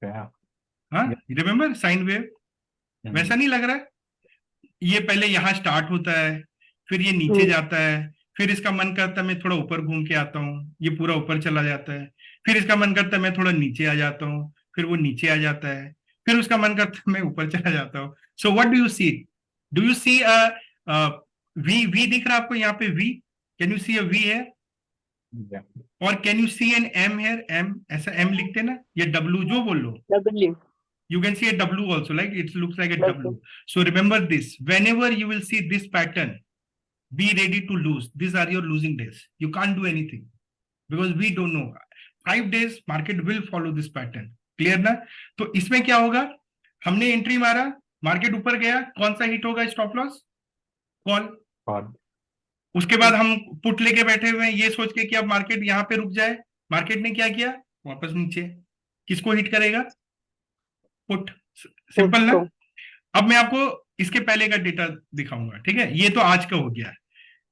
Yeah. हाँ, रिमेम्बर साइन वेव? Yeah. वैसा नहीं लग रहा है? ये पहले यहाँ स्टार्ट होता है, फिर ये नीचे जाता है, फिर इसका मन करता है मैं थोड़ा ऊपर घूम के आता हूँ, ये पूरा ऊपर चला जाता है। फिर इसका मन करता है मैं थोड़ा नीचे आ जाता हूँ, फिर वो नीचे आ जाता है। फिर उसका मन करता है मैं ऊपर चला जाता हूँ। So what do you see V दिख रहा है आपको यहाँ पे we? Can you see a V है? Yeah. और can you see an M here? M, ऐसा एम लिखते ना, या डब्ल्यू, जो बोल लो। W. You can see a W also, like it looks like a Okay. W. So remember this, whenever you will see this pattern, be ready to lose. These are your losing days. You can't do anything because we don't know. 5 days market will follow this pattern. Clear ना? तो इसमें क्या होगा, हमने entry मारा, market ऊपर गया, कौन सा हिट होगा? Stop loss, call. Or उसके बाद हम पुट लेके बैठे हुए हैं ये सोच के कि अब मार्केट यहाँ पे रुक जाए। मार्केट ने क्या किया? वापस नीचे। किसको हिट करेगा? पुट। सिंपल ना? को. अब मैं आपको इसके पहले का डेटा दिखाऊंगा, ठीक है? ये तो आज का हो गया।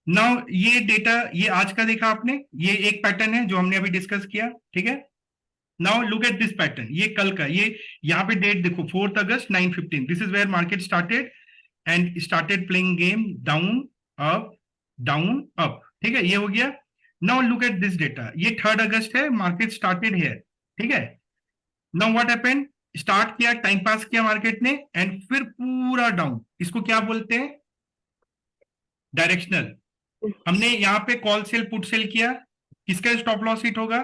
नाउ ये डेटा, ये आज का देखा आपने, ये एक पैटर्न है जो हमने अभी डिस्कस किया, ठीक है? Now look at this pattern, ये कल का, ये यहाँ पे डेट देखो 4 अगस्त 9:15, this is where market started and started playing game down up, ठीक है? ये हो गया। Now look at this data, ये 3 अगस्त है, मार्केट स्टार्टेड हियर, ठीक है? नाउ व्हाट हैपेंड, स्टार्ट किया, टाइम पास किया मार्केट ने, एंड फिर पूरा डाउन। इसको क्या बोलते हैं? डायरेक्शनल। हमने यहाँ पे कॉल सेल पुट सेल किया, किसका स्टॉप लॉस हिट होगा?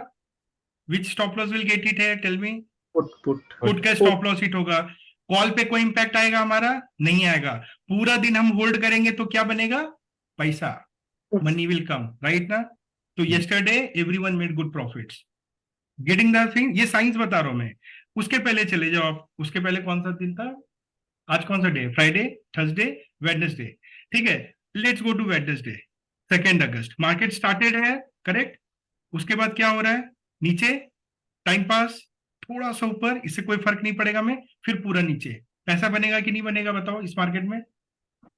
Which stop loss will get hit है? Tell me. Put. पुट का स्टॉप लॉस हिट होगा। कॉल पे कोई इंपैक्ट आएगा हमारा? नहीं आएगा। पूरा दिन हम होल्ड करेंगे तो क्या बनेगा? पैसा, मनी विल कम, राइट ना? तो yesterday everyone made good profits. Getting the thing? ये साइंस बता रहा हूं मैं। उसके पहले चले जाओ आप, उसके पहले कौन सा दिन था? आज कौन सा डे? फ्राइडे, थर्सडे, वेडनेसडे, ठीक है? लेट्स गो टू वेडनेसडे, 2 अगस्त। मार्केट स्टार्टेड है, करेक्ट? उसके बाद क्या हो रहा है? नीचे, टाइम पास, थोड़ा सा ऊपर, इससे कोई फर्क नहीं पड़ेगा में, फिर पूरा नीचे। पैसा बनेगा कि नहीं बनेगा बताओ इस मार्केट में?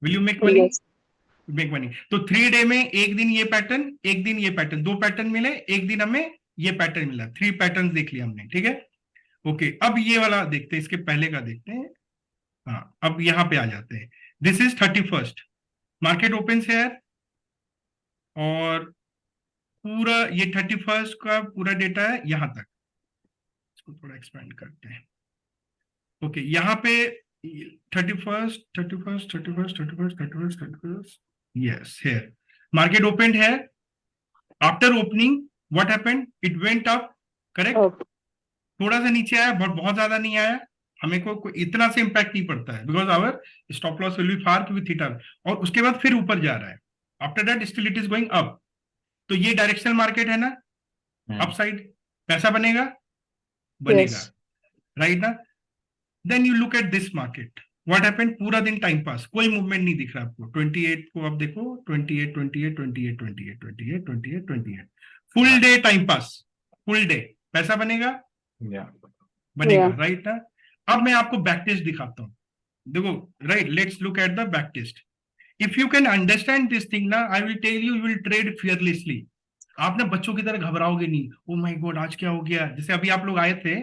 Will you make money? Yes. Make money. तो 3 डे में एक दिन ये पैटर्न, एक दिन ये पैटर्न, 2 पैटर्न मिले, एक दिन हमें ये पैटर्न मिला, 3 पैटर्न देख लिया हमने, ठीक है? ओके, अब ये वाला देखते हैं, इसके पहले का देखते हैं। हाँ, अब यहां पे आ जाते हैं। This is 31st, market open है और पूरा ये 31st का पूरा डेटा है यहां तक। इसको थोड़ा एक्सपेंड करते हैं। ओके, यहाँ पे 31st, yes, here market open है। After opening what happened? It went up, correct? Up. थोड़ा सा नीचे आया, बहुत ज्यादा नहीं आया, हमें को इतना से इंपैक्ट नहीं पड़ता है, because our stop loss will be far क्योंकि थीटा। और उसके बाद फिर ऊपर जा रहा है, after that still it is going up. तो ये डायरेक्शनल मार्केट है ना, अपसाइड। पैसा बनेगा? बनेगा, Yes. राइट ना? Then you look at this market, what happened? पूरा दिन टाइम पास, कोई मूवमेंट नहीं दिख रहा आपको। 28 को आप देखो, 28, 28, 28, 28, 28, 28, 28, full day time pass, full day. पैसा बनेगा? yeah. बनेगा, Yeah. राइट ना? अब मैं आपको बैक टेस्ट दिखाता हूँ, देखो, right? Let's look at the back test. If you can understand this thing ना, I will tell you, you will trade fearlessly. आप ना बच्चों की तरह घबराओगे नहीं, ओ माय गॉड आज क्या हो गया। जैसे अभी आप लोग आए थे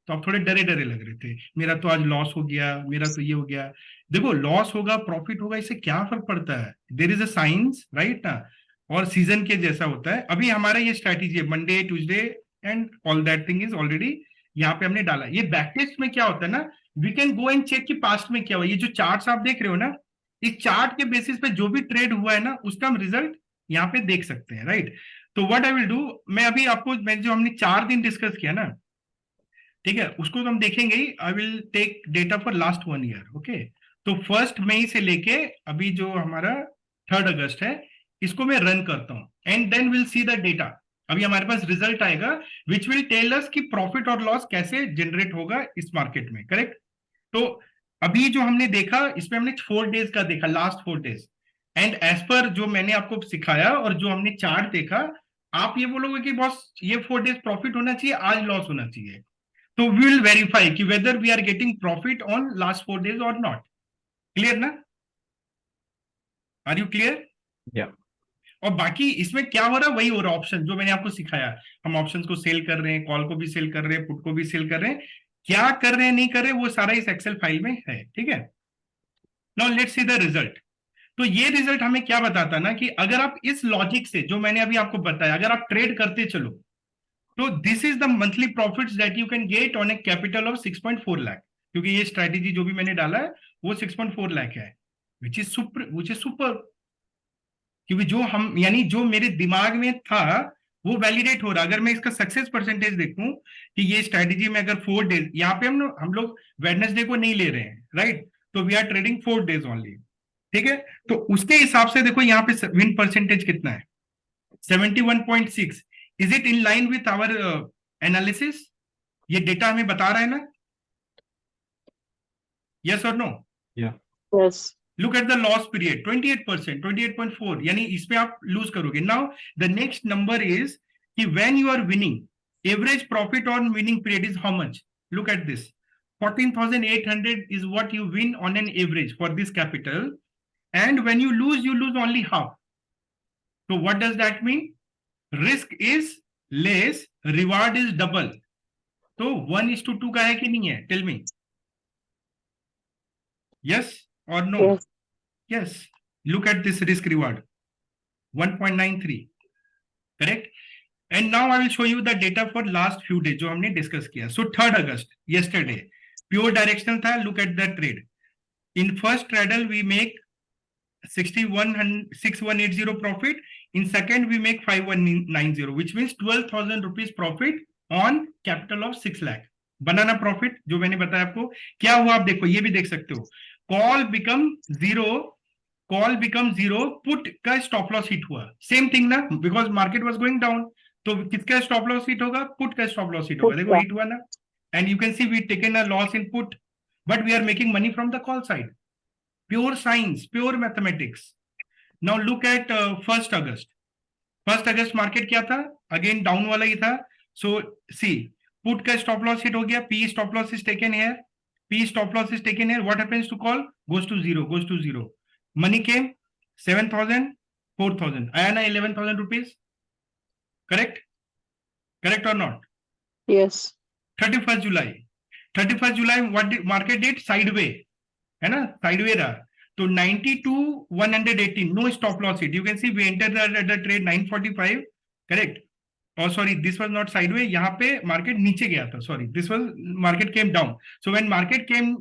तो आप थोड़े डरे डरे लग रहे थे, मेरा तो आज लॉस हो गया, मेरा तो ये हो गया। देखो, लॉस होगा प्रॉफिट होगा, इससे क्या फर्क पड़ता है? There is a science, right ना? और सीजन के जैसा होता है। अभी हमारा ये स्ट्रैटेजी है, Monday, Tuesday and all that thing is already यहाँ पे हमने डाला। ये बैक टेस्ट में क्या होता है ना, we can go and check कि पास्ट में क्या हुआ। ये जो चार्ट्स आप देख रहे हो ना, इस चार्ट के बेसिस पे जो भी ट्रेड हुआ है ना, उसका हम रिजल्ट यहाँ पे देख सकते हैं, राइट? तो व्हाट आई विल डू, मैं अभी आपको, मैं जो हमने 4 दिन डिस्कस किया ना, ठीक है, उसको तो हम देखेंगे ही। I will take data for last 1 year, okay? तो 1 मई से लेके अभी जो हमारा 3 अगस्त है, इसको मैं रन करता हूं and then will see the data. अभी हमारे पास रिजल्ट आएगा विच विल टेल अस कि प्रॉफिट और लॉस कैसे जनरेट होगा इस मार्केट में, करेक्ट? तो अभी जो हमने देखा, इसमें हमने 4 डेज का देखा, last 4 days, and as per जो मैंने आपको सिखाया और जो हमने चार्ट देखा, आप ये बोलोगे कि बॉस ये 4 डेज प्रॉफिट होना चाहिए, आज लॉस होना चाहिए। तो वी विल वेरीफाई कि whether we are getting profit on last 4 days और नॉट। क्लियर ना? Are you clear? Yeah. और बाकी इसमें क्या हो रहा है, वही हो रहा है, ऑप्शन जो मैंने आपको सिखाया। हम ऑप्शंस को सेल कर रहे हैं, कॉल को भी सेल कर रहे हैं, पुट को भी सेल कर रहे हैं। क्या कर रहे हैं, नहीं कर रहे, वो सारा इस एक्सेल फाइल में है, ठीक है? Now let's see the result. तो ये रिजल्ट हमें क्या बताता ना कि अगर आप इस लॉजिक से जो मैंने अभी आपको बताया अगर आप ट्रेड करते चलो तो this is the monthly profits that you can get on A capital of 6.4 lakh, क्योंकि ये स्ट्रैटेजी जो भी मैंने डाला है वो 6.4 लाख है, विच इज सुपर। क्योंकि जो हम यानी जो मेरे दिमाग में था वो वैलिडेट हो रहा। अगर मैं इसका सक्सेस परसेंटेज देखूं कि ये स्ट्रैटेजी में अगर 4 डेज, यहाँ पे हम लोग वेडनेसडे को नहीं ले रहे हैं, राइट, तो we are trading 4 days only, ठीक है। तो उसके हिसाब से देखो यहाँ पे विन परसेंटेज कितना है, 71.6। Is it in line with our analysis? ये डेटा हमें बता रहा है ना, यस और no? Yes. Look at the loss period 28%, 28.4, यानी इस पे आप लूज करोगे। Now the next number is कि when you are winning average profit on winning period is how much? Look at this, 14,800 is what you win on an average for this capital, and when you lose only half. So what does that mean? Risk is less, reward is double. तो 1:2 का है कि नहीं है? Tell me. Yes or no? Yes. Yes. Look at this risk reward, 1.93, correct? And now I will show you the data for last few days जो हमने discuss किया. So 3rd August, yesterday, pure directional था. Look at the trade. In first straddle we make 6180 profit. In second we make 5190, which means 12,000 rupees profit on capital of 6 lakh. Banana profit जो मैंने बताया आपको क्या हुआ, आप देखो, ये भी देख सकते हो, कॉल बिकम जीरो, पुट का स्टॉप लॉस हिट हुआ, सेम थिंग ना, because market was going down, तो किसका स्टॉप लॉस हिट होगा? पुट का स्टॉप लॉस हिट होगा, देखो हिट हुआ ना, and you can see we taken a loss in put, but we are making money from the call side. Pure science, pure mathematics. Now look at 1st अगस्त market क्या था? Again down वाला ही था. So see, put का stop loss hit हो गया, P stop loss is taken here, what happens to call? Goes to zero. Money came 7,000, 4,000, आया ना 11,000 रुपीज, करेक्ट और not? Yes. 31st July what market did? Sideways, है ना, sideways रहा. तो 92,118, no stop loss hit. You can see we enter the trade 945, correct? और sorry, this was not sideways, यहाँ पे मार्केट नीचे गया था, sorry, this was market came down. So when market came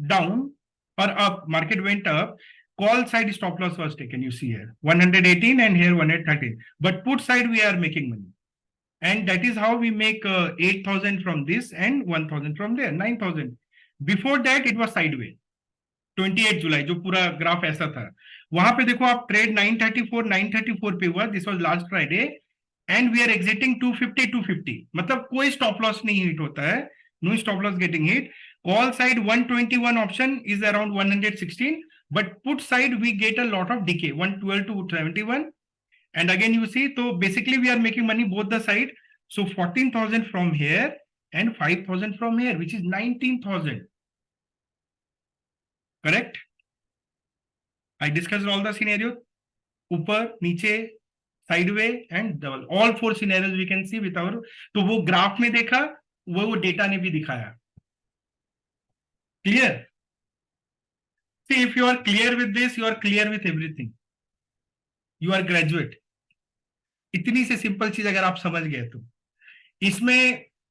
down or up, market went up, call side stop loss was taken, you see here 118 and here 113, but put side we are making money, and that is how we make 8,000 from this and 1,000 from there, 9,000. Before that it was sideway. 28 जुलाई जो पूरा graph ऐसा था, वहां पे देखो आप, trade 934 पे हुआ, this was last Friday, and we are exiting 250, मतलब कोई स्टॉप लॉस नहीं हिट होता है, no stop loss getting hit. Call side 121 option is around 116, but put side we get a lot of decay, 112 to 71, and again you see, so basically we are making money both the side. So 14,000 from here and 5,000 from here, which is 19,000, correct? I discussed all the scenarios, ऊपर नीचे sideway and double, all 4 scenarios we can see with our, तो वो graph में देखा, वो data ने भी दिखाया. Clear? See, if you are clear with this, you are clear with everything. You are graduate. इतनी से सिंपल चीज अगर आप समझ गए तो इसमें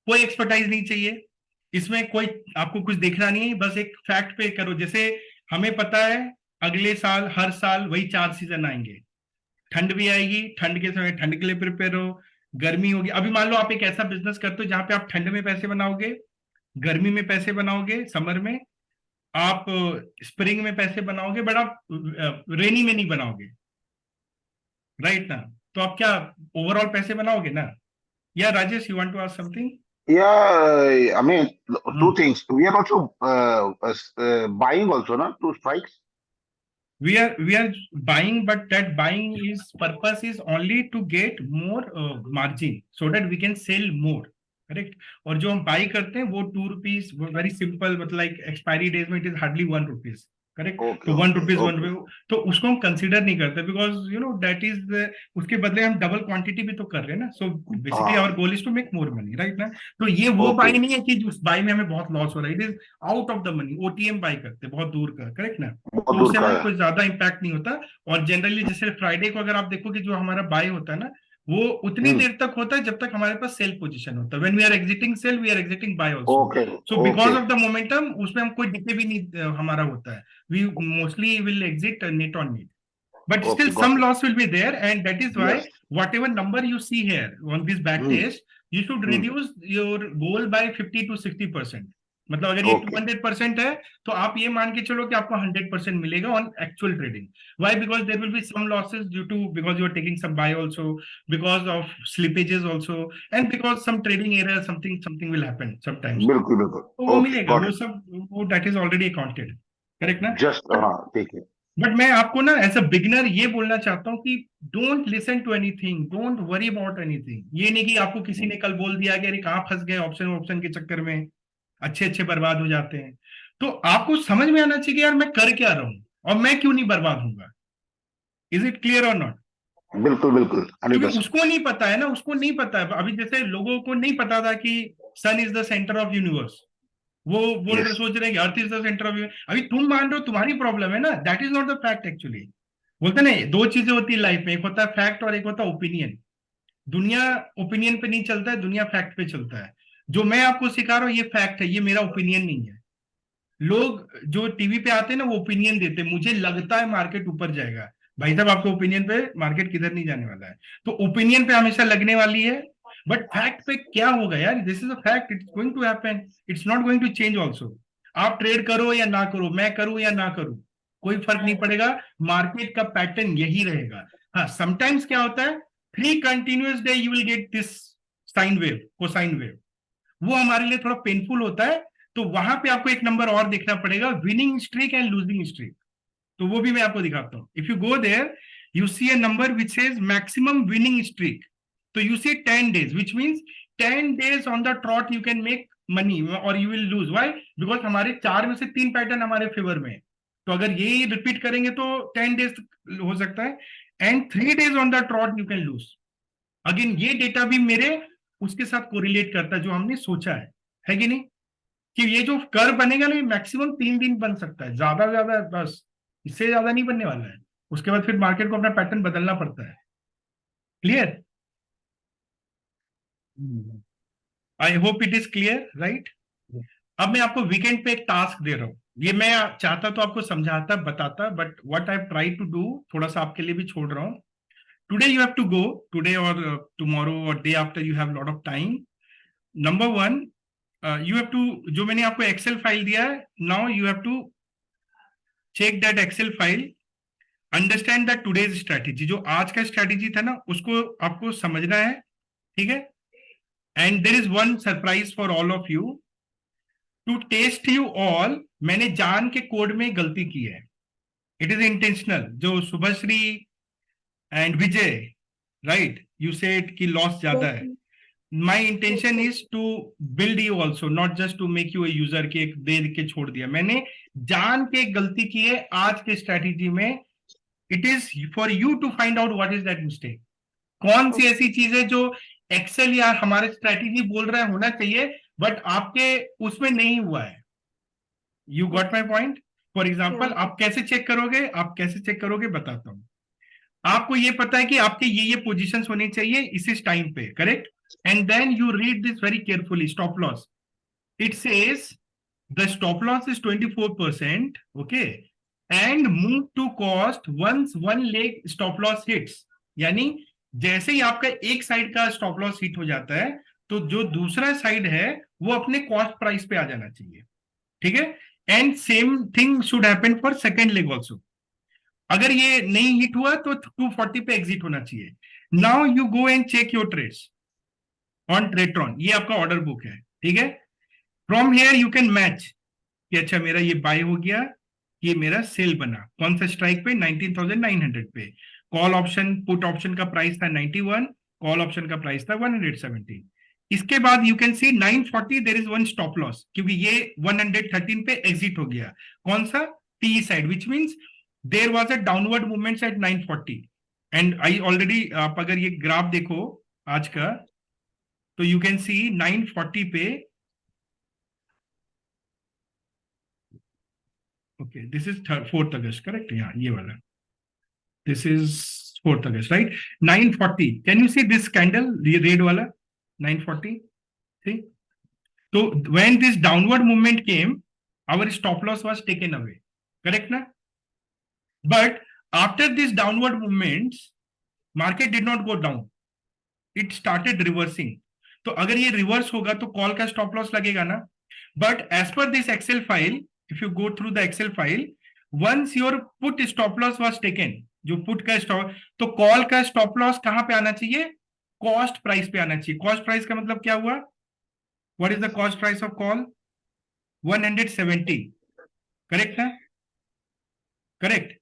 कोई एक्सपर्टाइज नहीं चाहिए, इसमें कोई आपको कुछ देखना नहीं है, बस एक फैक्ट पे करो. जैसे हमें पता है अगले साल हर साल वही 4 सीजन आएंगे, ठंड भी आएगी, ठंड के समय ठंड के लिए प्रिपेयर हो, गर्मी होगी. अभी मान लो आप एक ऐसा बिजनेस करते हो जहां पे आप ठंड में पैसे बनाओगे, गर्मी में पैसे बनाओगे, समर में, आप स्प्रिंग में पैसे बनाओगे, बट आप रेनी में नहीं बनाओगे, राइट ना? तो आप क्या ओवरऑल पैसे बनाओगे ना? या Rajesh, you want to ask something? Yeah, I mean, two things. We are also buying also, na, 2 strikes. We are buying, but that buying is purpose is only to get more margin so that we can sell more, correct? और जो हम by करते हैं वो 2 rupees, very simple, मतलब like expiry days में it is hardly 1 rupees, correct. Okay, तो 1 okay, rupees 1 okay. रुपये, तो उसको हम कंसिडर नहीं करते, because you know that is, उसके बदले हम डबल क्वांटिटी भी तो कर रहे हैं ना। सो बेसिकली हाँ, our goal is to make more money, right ना। तो ये वो Okay. बाई नहीं है कि उस बाई में हमें बहुत लॉस हो रहा है, it is out of the money, OTM by करते हैं बहुत दूर का, करेक्ट ना। बहुत तो दूर उससे का हमें है। कोई ज्यादा इम्पैक्ट नहीं होता। और जनरली जैसे फ्राइडे को अगर आप देखो कि जो हमारा बाय होता है ना, वो उतनी हम्म, देर तक होता है जब तक हमारे पास सेल पोजीशन होता है। When we are exiting sell, we are exiting buy also. Okay, so because okay, of the momentum उसमें हम कोई डिले भी नहीं हमारा होता है। We mostly will exit net on net, but still okay, some got it. loss will be there, and that is why Yes. whatever number you see here on this back Hmm. test, you should Hmm. reduce your goal by 50 to 60%. मतलब अगर ये Okay. 200% है, तो आप ये मान के चलो कि आपको 100% मिलेगा on actual trading. Why? Because there will be some losses due to, because you are taking some buy also, because of slippages also, and because some trading error, something will happen sometimes. बिल्कुल बिल्कुल। तो वो Okay, मिलेगा, got वो it. सब, वो that is already accounted, correct ना। Just हाँ, ठीक है। बट मैं आपको ना एज अ बिगिनर ये बोलना चाहता हूँ कि don't listen to anything, don't worry about anything. ये नहीं कि आपको किसी ने कल बोल दिया कि अरे कहाँ फंस गए ऑप्शन ऑप्शन के चक्कर में, अच्छे अच्छे बर्बाद हो जाते हैं। तो आपको समझ में आना चाहिए कि यार मैं कर क्या रहा हूँ और मैं क्यों नहीं बर्बाद होऊंगा। इज इट क्लियर और नॉट? बिल्कुल बिल्कुल, क्योंकि 100%। उसको नहीं पता है ना, उसको नहीं पता है। अभी जैसे लोगों को नहीं पता था कि sun is the centre of universe, वो बोल रहे, Yes. सोच रहे हैं कि earth is the centre of, अभी तुम मान रहे हो, तुम्हारी प्रॉब्लम है ना, that is not the fact actually. बोलते ना, दो चीजें होती है लाइफ में, एक होता है फैक्ट और एक होता है ओपिनियन। दुनिया ओपिनियन पे नहीं चलता है, दुनिया फैक्ट पे चलता है। जो मैं आपको सिखा रहा हूँ ये फैक्ट है, ये मेरा ओपिनियन नहीं है। लोग जो टीवी पे आते हैं ना, वो ओपिनियन देते हैं, मुझे लगता है मार्केट ऊपर जाएगा। भाई साहब, आपके ओपिनियन पे मार्केट किधर नहीं जाने वाला है। तो ओपिनियन पे हमेशा लगने वाली है, बट फैक्ट पे क्या होगा यार, this is a fact, it's going to happen, it's not going to change also. आप ट्रेड करो या ना करो, मैं करूं या ना करूं, कोई फर्क नहीं पड़ेगा, मार्केट का पैटर्न यही रहेगा। हाँ, समटाइम्स क्या होता है, 3 continuous day you will get this sine wave, cosine wave, वो हमारे लिए थोड़ा पेनफुल होता है। तो वहां पे आपको एक नंबर और देखना पड़ेगा, winning streak and losing streak. तो वो भी मैं आपको दिखाता हूं। If you go there, you see a number which says maximum winning streak. तो you see 10 days, which means 10 days on the trot you can make money और you will lose. Why? Because हमारे 4 में से 3 pattern हमारे favour में है। तो अगर ये रिपीट करेंगे तो 10 days हो सकता है, and 3 days on the trot you can lose. Again ये डेटा भी मेरे उसके साथ कोरिलेट करता है जो हमने सोचा है कि नहीं, कि ये जो कर बनेगा ना, ये मैक्सिमम 3 दिन बन सकता है, ज्यादा ज्यादा बस, इससे ज्यादा नहीं बनने वाला है। उसके बाद फिर मार्केट को अपना पैटर्न बदलना पड़ता है। Clear? I hope it is clear, right. अब मैं आपको वीकेंड पे एक टास्क दे रहा हूं। ये मैं चाहता तो आपको समझाता बताता, but what I try to do, थोड़ा सा आपके लिए भी छोड़ रहा हूं। Today you have to go, today और टुमारो और day after, you have lot of time. Number 1, you have to, जो मैंने आपको एक्सेल फाइल दिया है, now you have to check that excel file, understand that today's strategy, जो आज का स्ट्रैटेजी था ना, उसको आपको समझना है, ठीक है। And there is one surprise for all of you, to test you all. मैंने जान के कोड में गलती की है, इट इज इंटेंशनल। जो Shubhashree and Vijay, right, you said कि लॉस ज्यादा है। My intention is to build you also, not just to make you a user के एक दे के छोड़ दिया। मैंने जान के गलती की है आज के स्ट्रैटेजी में। It is for you to find out what is that mistake. कौन सी ऐसी चीज है जो एक्सेल या हमारे स्ट्रैटेजी बोल रहा है होना चाहिए, बट आपके उसमें नहीं हुआ है। You got my point? For example, आप कैसे चेक करोगे, बताता हूं। आपको ये पता है कि आपके ये पोजीशंस होनी चाहिए इस टाइम पे, correct. And then you read this very carefully. Stop loss. It says the stop loss is 24%. Okay. And move to cost once one leg stop loss hits. यानी जैसे ही आपका एक साइड का स्टॉप लॉस हिट हो जाता है, तो जो दूसरा साइड है वो अपने कॉस्ट प्राइस पे आ जाना चाहिए, ठीक है। And same thing should happen for second leg also. अगर ये नहीं हिट हुआ तो 240 पे एग्जिट होना चाहिए। Now you go and check your trades on Tradetron, ये आपका ऑर्डर बुक है, ठीक है। From here you can match कि अच्छा मेरा ये बाय हो गया, ये मेरा सेल बना, कौन सा स्ट्राइक पे, 19,900 पे। कॉल ऑप्शन पुट ऑप्शन का प्राइस था 91, कॉल ऑप्शन का प्राइस था 170। इसके बाद you can see 940 there is one stop loss, क्योंकि ये 113 पे एग्जिट हो गया। कौन सा? T side, which means there was a downward movement at 940. And I already, आप अगर ये ग्राफ देखो आज का, तो you can see 940 पे, okay, this is 4th August, correct? Yeah, ये वाला. This is 4th August, right? 940. Can you see this candle, the red wala? 940. See? So when this downward movement came, our stop loss was taken away. Correct na? But after this downward movements, market did not go down. It started reversing. तो अगर ये reverse होगा तो call का stop loss लगेगा ना? But as per this Excel file, if you go through the Excel file, once your put stop loss was taken, जो put का stop, तो call का stop loss कहाँ पे आना चाहिए? Cost price पे आना चाहिए. Cost price का मतलब क्या हुआ? What is the cost price of call? 170. Correct ना? Correct.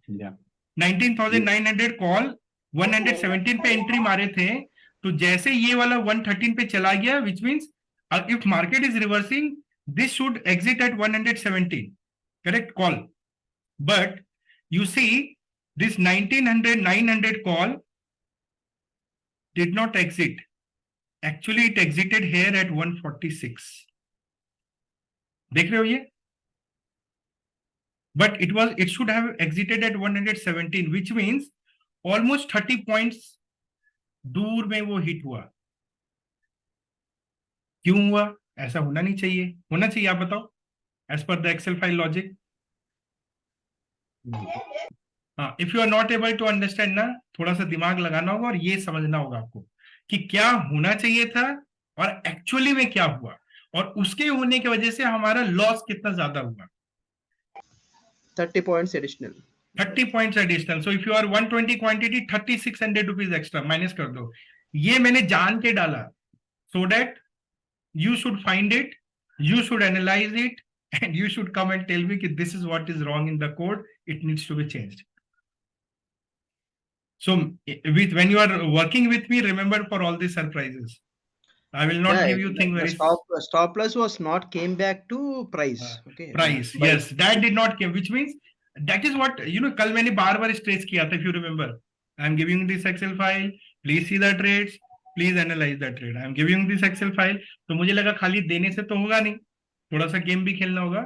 Yeah. 19,900 call 117 पे एंट्री मारे थे, तो जैसे ये वाला 113 पे चला गया, which means if market is reversing, this should exit at 117. Correct call. But you see this 900 call did not exit. Actually it exited here at 146. देख रहे हो ये? But it should have exited at 117, which means almost 30 points दूर में वो hit हुआ. क्यों हुआ? ऐसा होना नहीं चाहिए. होना चाहिए, आप बताओ, as per the Excel file logic. If you are not able to understand ना, थोड़ा सा दिमाग लगाना होगा और ये समझना होगा आपको कि क्या होना चाहिए था और एक्चुअली में क्या हुआ, और उसके होने की वजह से हमारा लॉस कितना ज्यादा हुआ. 30 points additional. 30 points additional. So if you are 120 quantity, 3600 rupees extra minus कर दो. ये मैंने जान के डाला, so that you should find it, you should analyze it, and you should come and tell me that this is what is wrong in the code. It needs to be changed. So when you are working with me, remember for all these surprises. I will not give you thing the very stop loss was not came back to price. Okay. price. Yes, that did not came, which means that is what, you know, कल मैंने बार-बार stress किया था, if you remember. I am giving this Excel file. Please see the trades. Please analyze the trade. I am giving this Excel file. तो मुझे लगा खाली देने से तो होगा नहीं, थोड़ा सा गेम भी खेलना होगा.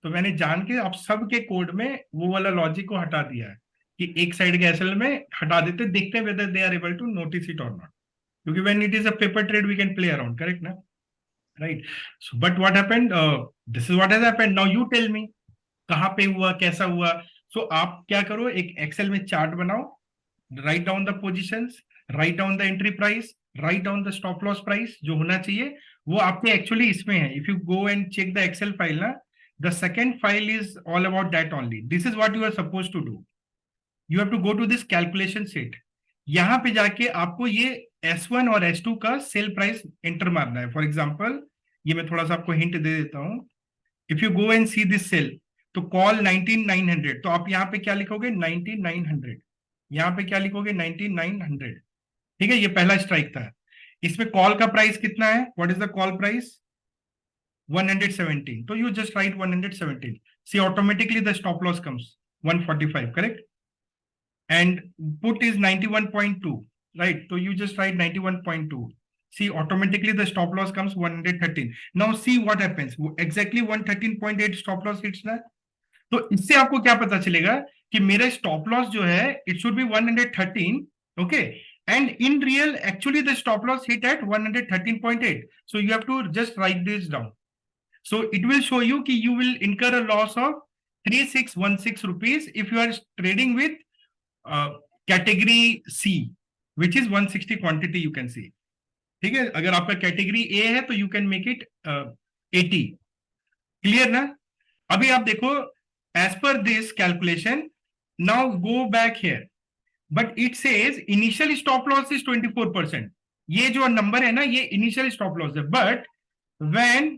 तो मैंने जान के आप सबके कोड में वो वाला लॉजिक को हटा दिया है कि एक साइड के एसएल में हटा देते, देखते हैं whether they are able to notice it or not. क्योंकि when it is a paper trade we can play around, correct ना? Right. So but what happened? This is what has happened. Now you tell me कहाँ पे हुआ, कैसा हुआ. So आप क्या करो, एक एक्सेल में चार्ट बनाओ, write down the positions, write down the entry price, write down the stop loss price जो होना चाहिए वो आपके एक्चुअली इसमें है. If you go and check the Excel file ना, the second file is all about that only. This is what you are supposed to do. You have to go to this calculation sheet. यहाँ पे जाके आपको ये S1 और S2 का sale price enter मारना है. फॉर एग्जांपल ये मैं थोड़ा सा आपको हिंट दे देता हूँ. If you go and see this cell, तो कॉल 19900, तो आप यहाँ पे क्या लिखोगे 9900, यहाँ पे क्या लिखोगे 9900. ठीक है, ये पहला स्ट्राइक था. इसमें कॉल का प्राइस कितना है? What is the call price? 117. तो you just write 117. See automatically the stop loss comes 145, correct? And put is 91.2, right? So you just write 91.2. See, automatically the stop loss comes 113. Now see what happens. Exactly 113.8 stop loss hits ना. तो इससे आपको क्या पता चलेगा कि मेरा stop loss जो है it should be 113, okay? And in real, actually the stop loss hit at 113.8. So you have to just write this down. So it will show you कि you will incur a loss of 3616 rupees if you are trading with category C, which is 160 quantity you can see. ठीक है, अगर आपका category A है तो you can make it 80. Clear ना? अभी आप देखो, as per this calculation, now go back here, but it says initial stop loss is 24%. ये जो नंबर है ना, ये initial stop loss है, but when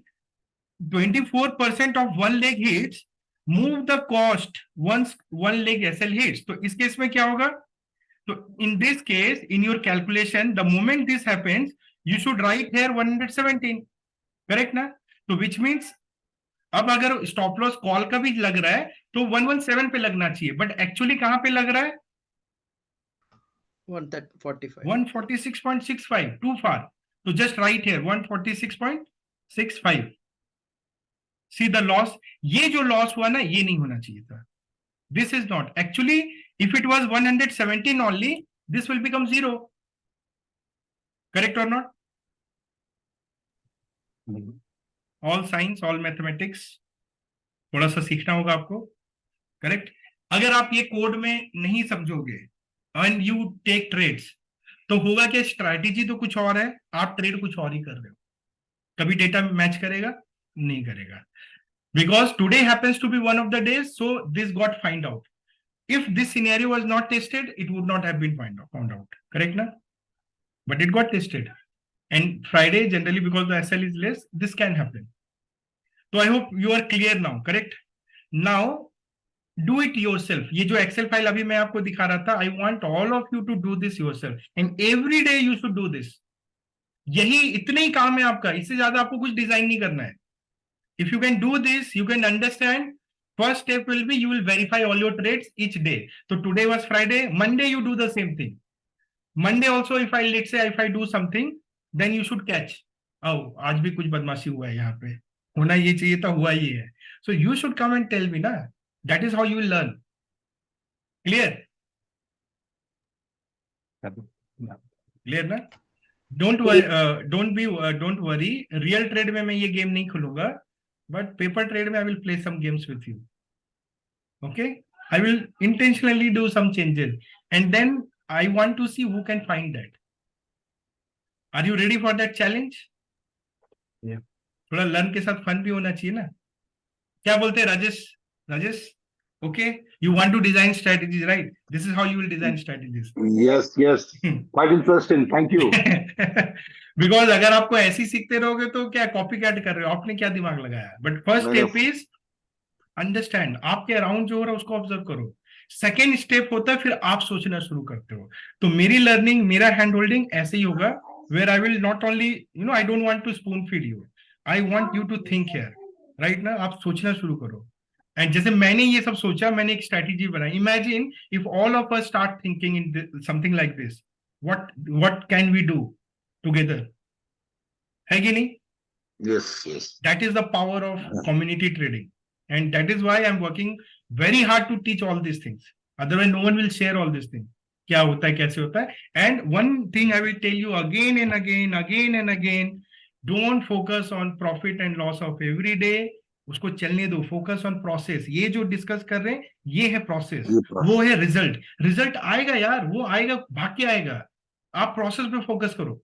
24% of one leg hits, move the cost once one leg SL hits. तो इस case में क्या होगा? तो in this case, in your calculation, the moment this happens, you should write here 117. Correct ना? तो which means अब अगर स्टॉप लॉस कॉल का भी लग रहा है तो 117 पे लगना चाहिए, बट एक्चुअली कहां पे लग रहा है? 145. 146.65, too far. So just write here 146.65. See the loss. ये जो लॉस हुआ ना, ये नहीं होना चाहिए था. This is not. Actually, if it was 117 only, this will become 0. Correct or not? All science, all mathematics. थोड़ा सा सीखना होगा आपको. करेक्ट. अगर आप ये कोड में नहीं समझोगे एंड यू टेक ट्रेड्स, तो होगा कि स्ट्रैटेजी तो कुछ और है, आप ट्रेड कुछ और ही कर रहे हो. कभी डेटा मैच करेगा? नहीं करेगा. Because today happens to be one of the days, so this got find out. If this scenario was not tested, it would not have been found out. Correct, na? But it got tested. And Friday, generally, because the SL is less, this can happen. So I hope you are clear now. Correct? Now, do it yourself. ये जो Excel file अभी मैं आपको दिखा रहा था, I want all of you to do this yourself. And every day you should do this. यही इतने ही काम है आपका, इससे ज्यादा आपको कुछ डिजाइन नहीं करना है. If you can do this, you can understand. First step will be you will verify all your trades each day. So today was Friday. Monday you do the same thing. Monday also, if I let's say if I do something, then you should catch. Oh, आज भी कुछ बदमाशी हुआ है यहाँ पे. होना ये चाहिए था, हुआ ये है. So you should come and tell me ना. That is how you will learn. Clear? Clear ना? Don't worry. Real trade में मैं ये गेम नहीं खुलूंगा. But paper trade में I will play some games with you. Okay? I will intentionally do some changes. And then I want to see who can find that. Are you ready for that challenge? Yeah. थोड़ा learn के साथ fun भी होना चाहिए ना. क्या बोलते हैं Rajesh? Okay? You want to design strategies, right? This is how you will design strategies. Yes, quite interesting. Thank you. Because अगर आपको ऐसी सीखते रहोगे तो क्या कॉपी कैट कर रहे हो, आपने क्या दिमाग लगाया. But first step is understand. आपके अराउंड जो हो रहा है उसको ऑब्जर्व करो. सेकेंड स्टेप होता है फिर आप सोचना शुरू करते हो. तो मेरी लर्निंग, मेरा हैंड होल्डिंग ऐसे ही होगा, where I will not only I don't want to spoon feed you, I want you to think here. Right ना? आप सोचना शुरू करो. एंड जैसे मैंने ये सब सोचा, मैंने एक स्ट्रैटेजी बनाई. Imagine if all of us start thinking in something like this, what can we do together. है कि नहीं? Yes. That is the power of community trading, and that is why I'm working very hard to teach all these things. Otherwise no one will share all these things. क्या होता है, कैसे होता है. And one thing I will tell you again and again, don't focus on profit and loss of every day. उसको चलने दो. Focus on process. ये जो डिस्कस कर रहे हैं ये है प्रोसेस, वो है रिजल्ट आएगा यार, वो आएगा, भाग के आएगा. आप प्रोसेस पे फोकस करो.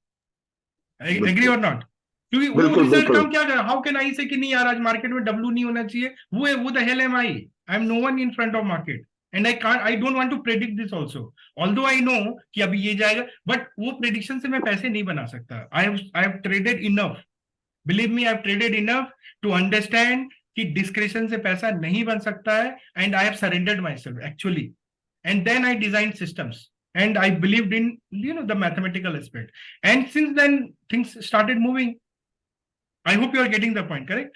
एग्री और नॉट? क्योंकि वो रिजल्ट का हम क्या करें. हाउ कैन आई से कि नहीं यार आज मार्केट में डब्ल्यू नहीं होना चाहिए. वो the hell am I am no one in front of market and I don't want to predict this also. Although I know कि अभी ये जाएगा, बट वो प्रेडिक्शन से मैं पैसे नहीं बना सकता. I have traded enough, believe me, I have traded enough to understand कि डिस्क्रिप्शन से पैसा नहीं बन सकता है. And I have surrendered myself actually, and then I design systems. And I believed in, the mathematical aspect. And since then, things started moving. I hope you are getting the point, correct?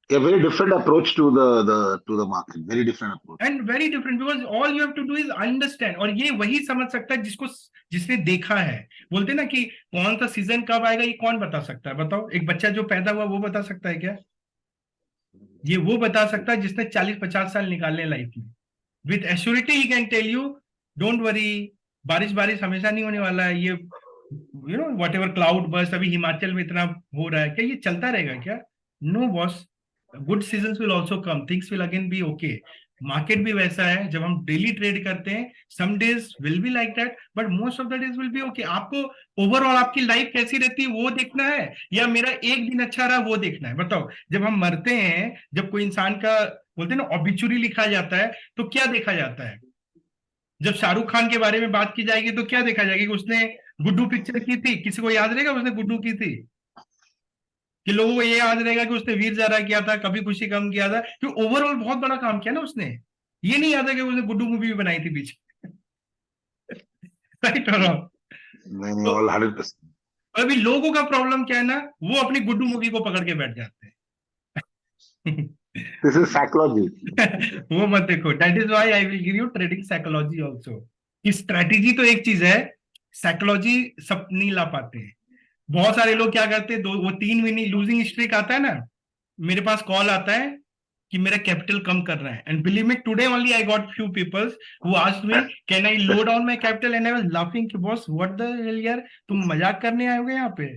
A very different approach to the market. Very different approach. And very different, because all you have to do is understand. और ये वही समझ सकता है जिसने देखा है. बोलते ना कि कौन सा सीजन कब आएगा, ये कौन बता सकता है? बताओ. एक बच्चा जो पैदा हुआ वो बता सकता है क्या? ये वो बता सकता है जिसने 40-50 साल निकाले लाइफ में. With assurity he can tell you, don't worry, बारिश हमेशा नहीं होने वाला है. ये वट एवर क्लाउड बर्स्ट अभी हिमाचल में इतना हो रहा है, क्या ये चलता रहेगा क्या? No boss, good seasons will also come, things will again be okay. Market भी वैसा है. जब हम डेली ट्रेड करते हैं, some days will be like that, but most of the days will be okay. आपको ओवरऑल आपकी लाइफ कैसी रहती है वो देखना है, या मेरा एक दिन अच्छा रहा वो देखना है? बताओ. जब हम मरते हैं, जब कोई इंसान का बोलते हैं ना ऑबिचुरी लिखा जाता है, तो क्या देखा जाता है? जब शाहरुख खान के बारे में बात की जाएगी तो क्या देखा जाएगा कि उसने गुड्डू पिक्चर की थी. किसी को याद रहेगा उसने गुड्डू की थी? कि लोगों को ये याद रहेगा कि उसने वीर ज़ारा किया था, कभी खुशी कम किया था, क्योंकि ओवरऑल बहुत बड़ा काम किया ना उसने. ये नहीं याद है कि उसने गुड्डू मूवी भी बनाई थी पीछे. राइट और रॉन्ग? 100%. अभी लोगों का प्रॉब्लम क्या है ना, वो अपनी गुड्डू मूवी को पकड़ के बैठ जाते हैं. This is psychology. वो मत देखो. That is why I will give you trading psychology also. कि स्ट्रेटेजी तो एक चीज है, साइकोलॉजी सब नहीं ला पाते हैं. बहुत सारे लोग क्या करते हैं, वो 3 महीने लूजिंग स्ट्रीक आता है ना, मेरे पास कॉल आता है कि मेरा कैपिटल कम कर रहा है. And believe me, today only I got few peoples who asked me can I low down my capital, and I was laughing कि बॉस व्हाट द हेल यार, तुम मजाक करने आए होगे यहाँ पे.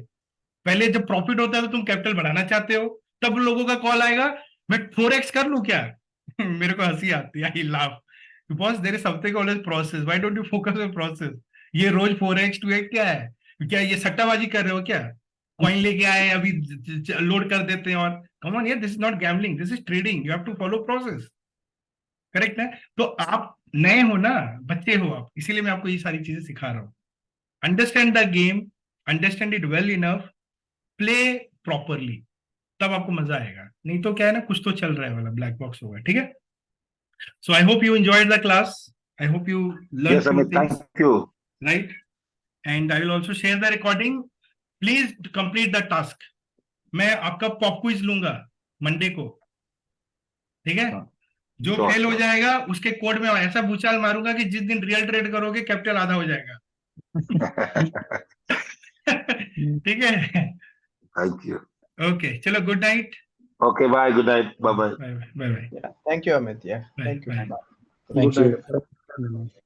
पहले जब प्रॉफिट होता है तो तुम कैपिटल बढ़ाना चाहते हो, तब लोगों का कॉल आएगा मैं 4x कर लूं क्या. मेरे को हंसी आती है, I laugh, because there is something always process. Why don't you focus on process. ये रोज 4x 2x क्या है, क्या ये सट्टाबाजी कर रहे हो क्या. कॉइन लेके आए अभी लोड कर देते हैं, और कम ऑन यार, this is not gambling, this is trading, you have to follow process. Correct है. तो आप नए हो ना, बच्चे हो आप, इसीलिए मैं आपको ये सारी चीजें सिखा रहा हूँ. Understand the game, understand it well enough, play properly, तब आपको मजा आएगा. नहीं तो क्या है ना, कुछ तो चल रहा है वाला ब्लैक बॉक्स होगा. ठीक है. So I hope you enjoyed the class. I hope you learn Yes, Amit, things, thank you. right? And I will also share the recording. Please complete the task. मैं आपका पॉप क्विज लूंगा Monday को. ठीक है. हाँ. जो Sure, fail हो sure. जाएगा उसके कोड में ऐसा भूचाल मारूंगा कि जिस दिन रियल ट्रेड करोगे कैपिटल आधा हो जाएगा. ठीक है. Thank you. ओके, चलो, good night. Okay, bye. Good night. Bye bye. Bye bye. Yeah. Thank you, Amit. Yeah. Bye. Thank you. Bye. Bye. Thank Good you. night.